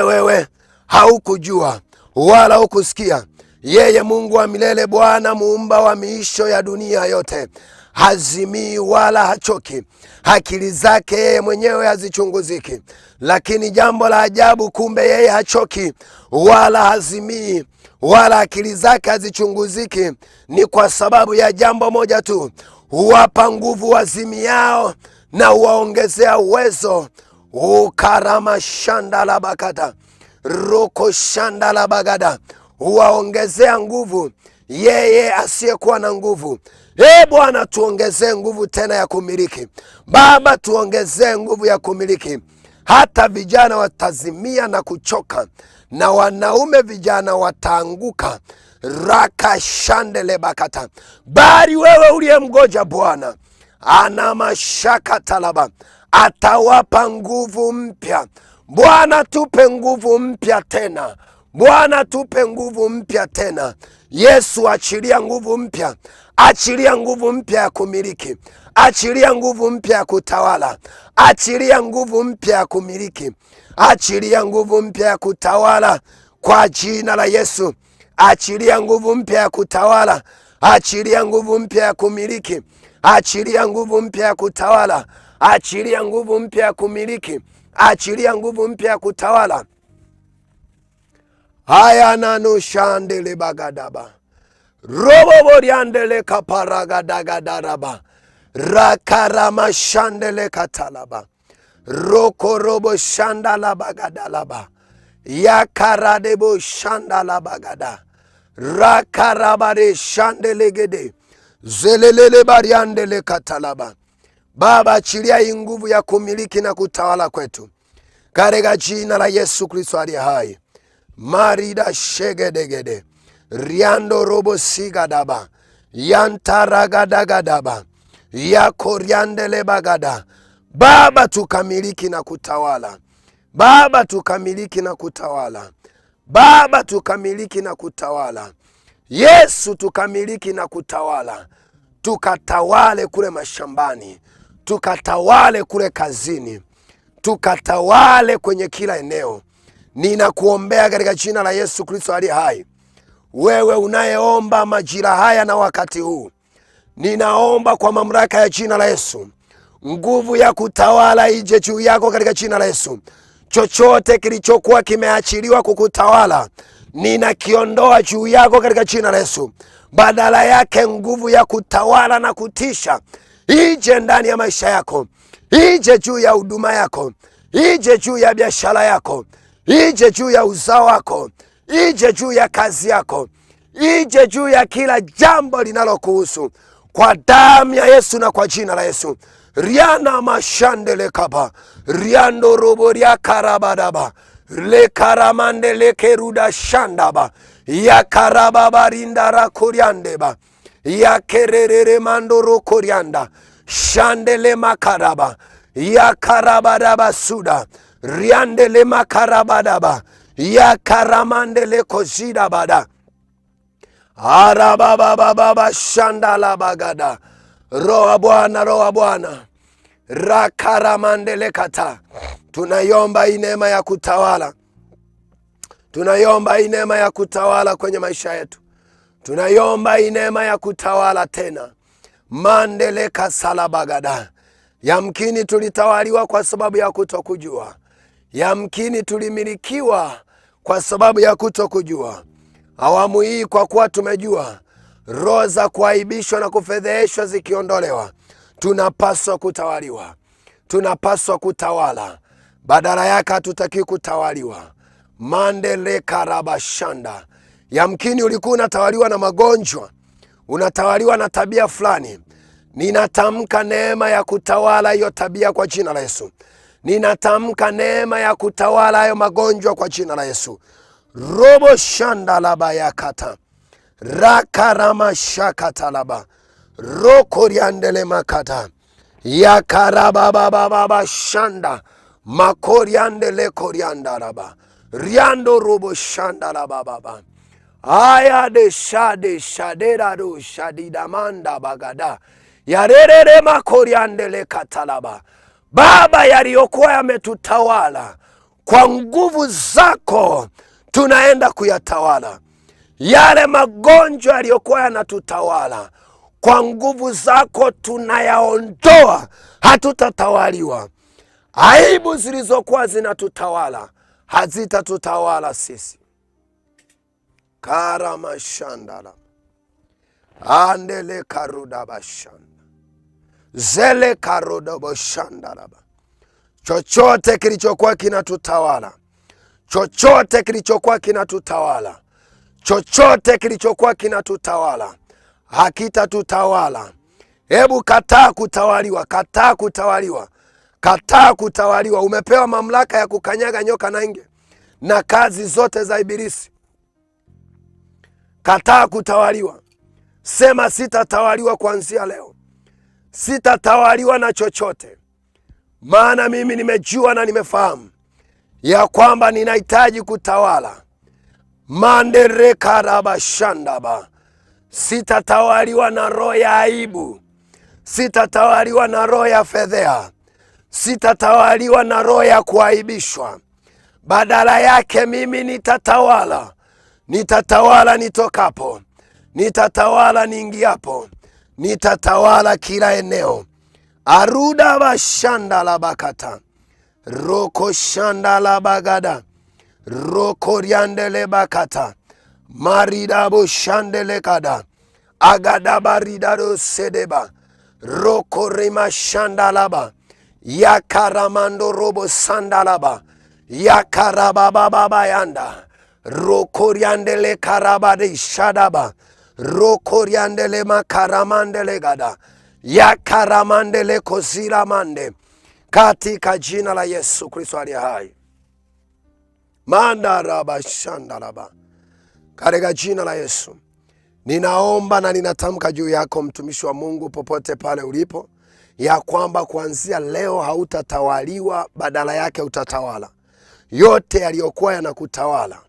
wewe haukujua wala hukusikia? Yeye Mungu wa milele, Bwana muumba wa miisho ya dunia yote, hazimii wala hachoki, akili zake yeye mwenyewe hazichunguziki. Lakini jambo la ajabu, kumbe yeye hachoki wala hazimii wala akili zake hazichunguziki, ni kwa sababu ya jambo moja tu: huwapa nguvu wazimiao na huwaongezea uwezo. Ukarama shanda la bakata, roko shanda la bagada, huwaongezea nguvu yeye asiyekuwa na nguvu. Bwana, tuongezee nguvu tena ya kumiliki. Baba, tuongezee nguvu ya kumiliki. Hata vijana watazimia na kuchoka, na wanaume vijana wataanguka. Raka shandele bakata. Bali wewe uliyemgoja Bwana, ana mashaka talaba, atawapa nguvu mpya. Bwana, tupe nguvu mpya tena. Bwana, tupe nguvu mpya tena. Yesu, achilia nguvu mpya. Achilia nguvu mpya ya kumiliki. Achilia nguvu mpya ya kutawala. Achilia nguvu mpya ya kumiliki. Achilia nguvu mpya ya kutawala kwa jina la Yesu. Achilia nguvu mpya ya kutawala. Achilia nguvu mpya ya kumiliki. Achilia nguvu mpya ya kutawala. Achilia nguvu mpya ya kumiliki. Achilia nguvu mpya ya kutawala. Haya nanu shandele bagadaba. Robo boriandele kaparagadagaraba. Rakarama shandele katalaba. Roko robo shandala bagadalaba. Yakaradebo shandala bagada. Rakarabare shandele gede. Zelelele bariandele katalaba. Baba, achilia hii nguvu ya kumiliki na kutawala kwetu, katika jina la Yesu Kristo aliye hai. Marida shegedegede. Riando robo sigadaba. Yantaragadagaba. Yakoriandele bagada. Baba, tukamiliki na kutawala. Baba, tukamiliki na kutawala. Baba, tukamiliki na kutawala. Yesu, tukamiliki na kutawala. Tukatawale kule mashambani. Tukatawale kule kazini. Tukatawale kwenye kila eneo. Ninakuombea katika jina la Yesu Kristo aliye hai. Wewe unayeomba majira haya na wakati huu, ninaomba kwa mamlaka ya jina la Yesu, nguvu ya kutawala ije juu yako katika jina la Yesu. Chochote kilichokuwa kimeachiliwa kukutawala, ninakiondoa juu yako katika jina la Yesu. Badala yake nguvu ya kutawala na kutisha ije ndani ya maisha yako. Ije juu ya huduma yako. Ije juu ya biashara yako. Ije juu ya uzao wako. Ije juu ya kazi yako. Ije juu ya kila jambo linalokuhusu, kwa damu ya Yesu na kwa jina la Yesu. Riana mashandele kaba. Riando roboria karabadaba. Le karamande le keruda shandaba. Ya karababa rindara koriandeba. Ya kerere mandoro korianda. Shandele makaraba. Ya karabadaba suda. Riandele makarabadaba. Ya karamandele kozida bada. Arababababa shandala bagada. Roa Bwana, roa Bwana. Rakaramandele kata. Tunaiomba hii neema ya kutawala. Tunaiomba hii neema ya kutawala kwenye maisha yetu. Tunaiomba hii neema ya kutawala tena. Mandele kasala bagada. Yamkini tulitawaliwa kwa sababu ya kutokujua. Yamkini tulimilikiwa kwa sababu ya kutokujua. Awamu hii kwa kuwa tumejua, roho za kuaibishwa na kufedheheshwa zikiondolewa, tunapaswa kutawaliwa. Tunapaswa kutawala. Badala yake hatutaki kutawaliwa. Mandele karabashanda. Yamkini ulikuwa unatawaliwa na magonjwa, unatawaliwa na tabia fulani. Ninatamka neema ya kutawala hiyo tabia kwa jina la Yesu. Ninatamka neema ya kutawala hayo magonjwa kwa jina la Yesu. Robo shanda laba yakata. Rakarama shakata laba. Rokoriandele makata. Yakarababababa shanda. Makoriandele korianda laba. Riando robo shanda laba baba. Aya de shade shadera do shadidamanda bagada. Yarere makoriandele katalaba. Baba, yaliyokuwa yametutawala kwa nguvu zako tunaenda kuyatawala. Yale magonjwa yaliyokuwa yanatutawala kwa nguvu zako tunayaondoa. Hatutatawaliwa. Aibu zilizokuwa zinatutawala hazitatutawala sisi. Karama shandala. Andele karudaba shanda. Zele karodobo shandalaba. Chochote kilichokuwa kinatutawala, chochote kilichokuwa kinatutawala, chochote kilichokuwa kinatutawala hakitatutawala. Hebu kataa kutawaliwa, kataa kutawaliwa, kataa kutawaliwa. Umepewa mamlaka ya kukanyaga nyoka na nge na kazi zote za ibilisi. Kataa kutawaliwa. Sema sitatawaliwa kuanzia leo. Sitatawaliwa na chochote. Maana mimi nimejua na nimefahamu ya kwamba ninahitaji kutawala. Manderekarabashandaba. Sitatawaliwa na roho ya aibu. Sitatawaliwa na roho ya fedhea. Sitatawaliwa na roho ya kuaibishwa. Badala yake mimi nitatawala. Nitatawala nitokapo. Nitatawala niingiapo. Nitatawala kila eneo. Aruda bashanda la bakata. Roko shanda la bagada. Roko riandele bakata. Maridabo shandele kada. Agada baridado sedeba. Roko rima shandalaba. Yakaramando robo sandalaba. Yakarababa yanda. Roko riandele karabade shadaba. Roko riandele makaramandele gada. Yakaramandele kozira mande. Katika jina la Yesu Kristo aliye hai. Mandaraba shandalaba. Katika jina la Yesu. Ninaomba na ninatamka juu yako mtumishi wa Mungu popote pale ulipo, ya kwamba kuanzia leo hautatawaliwa, badala yake utatawala. Yote yaliyokuwa yanakutawala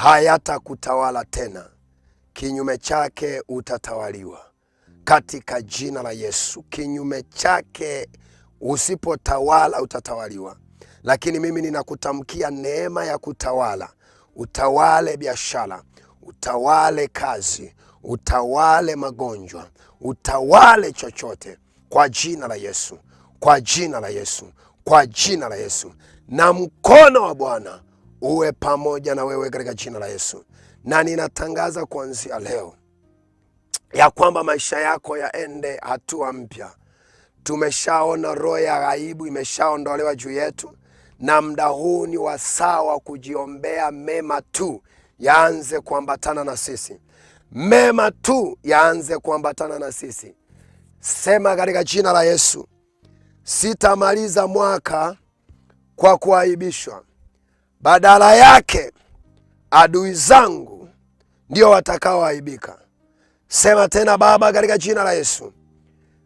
hayatakutawala tena. Kinyume chake utatawaliwa. Katika jina la Yesu. Kinyume chake usipotawala utatawaliwa. Lakini mimi ninakutamkia neema ya kutawala. Utawale biashara, utawale kazi, utawale magonjwa, utawale chochote kwa jina la Yesu, kwa jina la Yesu, kwa jina la Yesu. Na mkono wa Bwana uwe pamoja na wewe katika jina la Yesu. Na ninatangaza kuanzia leo ya kwamba maisha yako yaende hatua mpya. Tumeshaona roho ya aibu imeshaondolewa juu yetu, na muda huu ni wasaa kujiombea mema tu yaanze kuambatana na sisi. Mema tu yaanze kuambatana na sisi. Sema katika jina la Yesu, sitamaliza mwaka kwa kuaibishwa. Badala yake adui zangu ndio watakaoaibika. Sema tena Baba, katika jina la Yesu,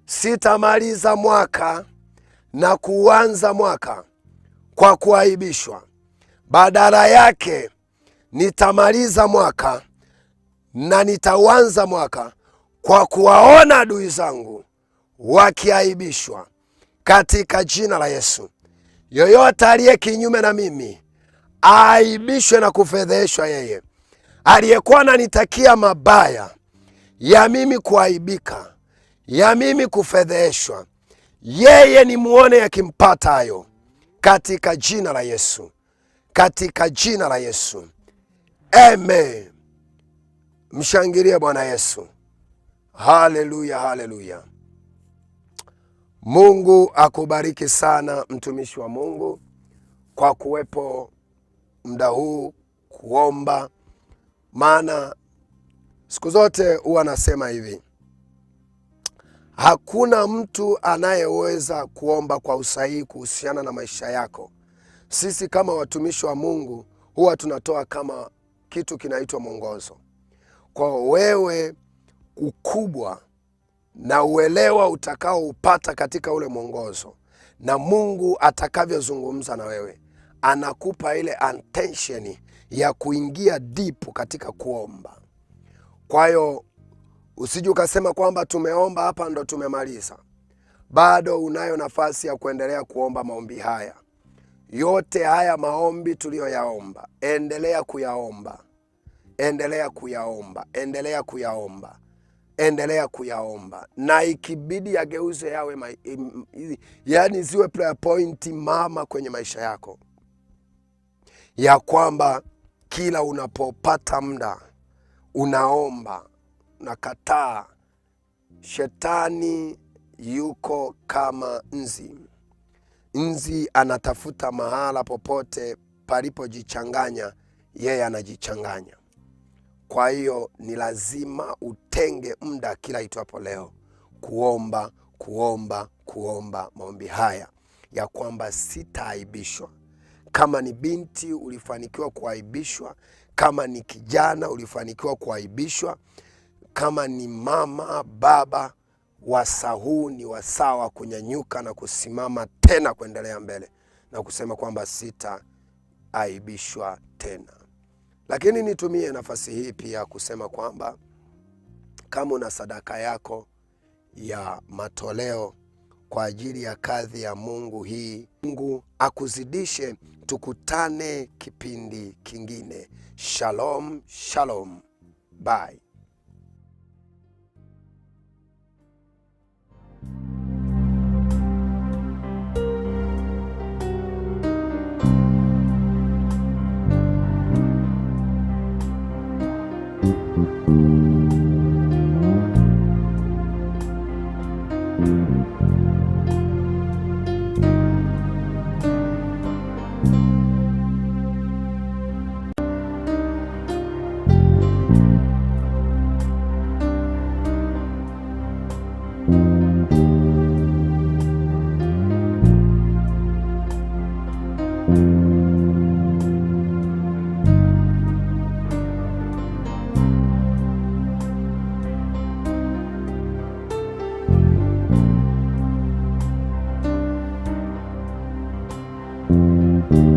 sitamaliza mwaka na kuanza mwaka kwa kuaibishwa. Badala yake nitamaliza mwaka na nitaanza mwaka kwa kuwaona adui zangu wakiaibishwa katika jina la Yesu. Yoyote aliye kinyume na mimi aaibishwe na kufedheshwa yeye. Aliyekuwa ananitakia mabaya ya mimi kuaibika, ya mimi kufedheshwa, yeye ni muone yakimpata hayo katika jina la Yesu. Katika jina la Yesu. Amen. Mshangilie Bwana Yesu. Haleluya, haleluya. Mungu akubariki sana mtumishi wa Mungu kwa kuwepo muda huu kuomba. Maana siku zote huwa nasema hivi, hakuna mtu anayeweza kuomba kwa usahihi kuhusiana na maisha yako. Sisi kama watumishi wa Mungu huwa tunatoa kama kitu kinaitwa mwongozo. Kwa wewe ukubwa na uelewa utakao upata katika ule mwongozo, na Mungu atakavyozungumza na wewe, anakupa ile attention ya kuingia deep katika kuomba. Kwa hiyo usije ukasema kwamba tumeomba hapa ndo tumemaliza. Bado unayo nafasi ya kuendelea kuomba maombi haya. Yote haya maombi tuliyoyaomba, endelea kuyaomba. Endelea kuyaomba, endelea kuyaomba, endelea kuyaomba. Na ikibidi yageuze yawe yani ziwe prayer point mama kwenye maisha yako, ya kwamba kila unapopata muda unaomba. Nakataa shetani yuko kama nzi. Nzi anatafuta mahala popote palipojichanganya, yeye anajichanganya. Kwa hiyo ni lazima utenge muda kila itwapo leo kuomba maombi haya ya kwamba sitaaibishwa. Kama ni binti ulifanikiwa kuaibishwa, kama ni kijana ulifanikiwa kuaibishwa, kama ni mama, baba, wasaa huu ni wasaa wa kunyanyuka na kusimama tena kuendelea mbele na kusema kwamba sitaaibishwa tena. Lakini nitumie nafasi hii pia kusema kwamba kama una sadaka yako ya matoleo kwa ajili ya kazi ya Mungu hii, Mungu akuzidishe. Tukutane kipindi kingine. Shalom, shalom. Bye. Thank you.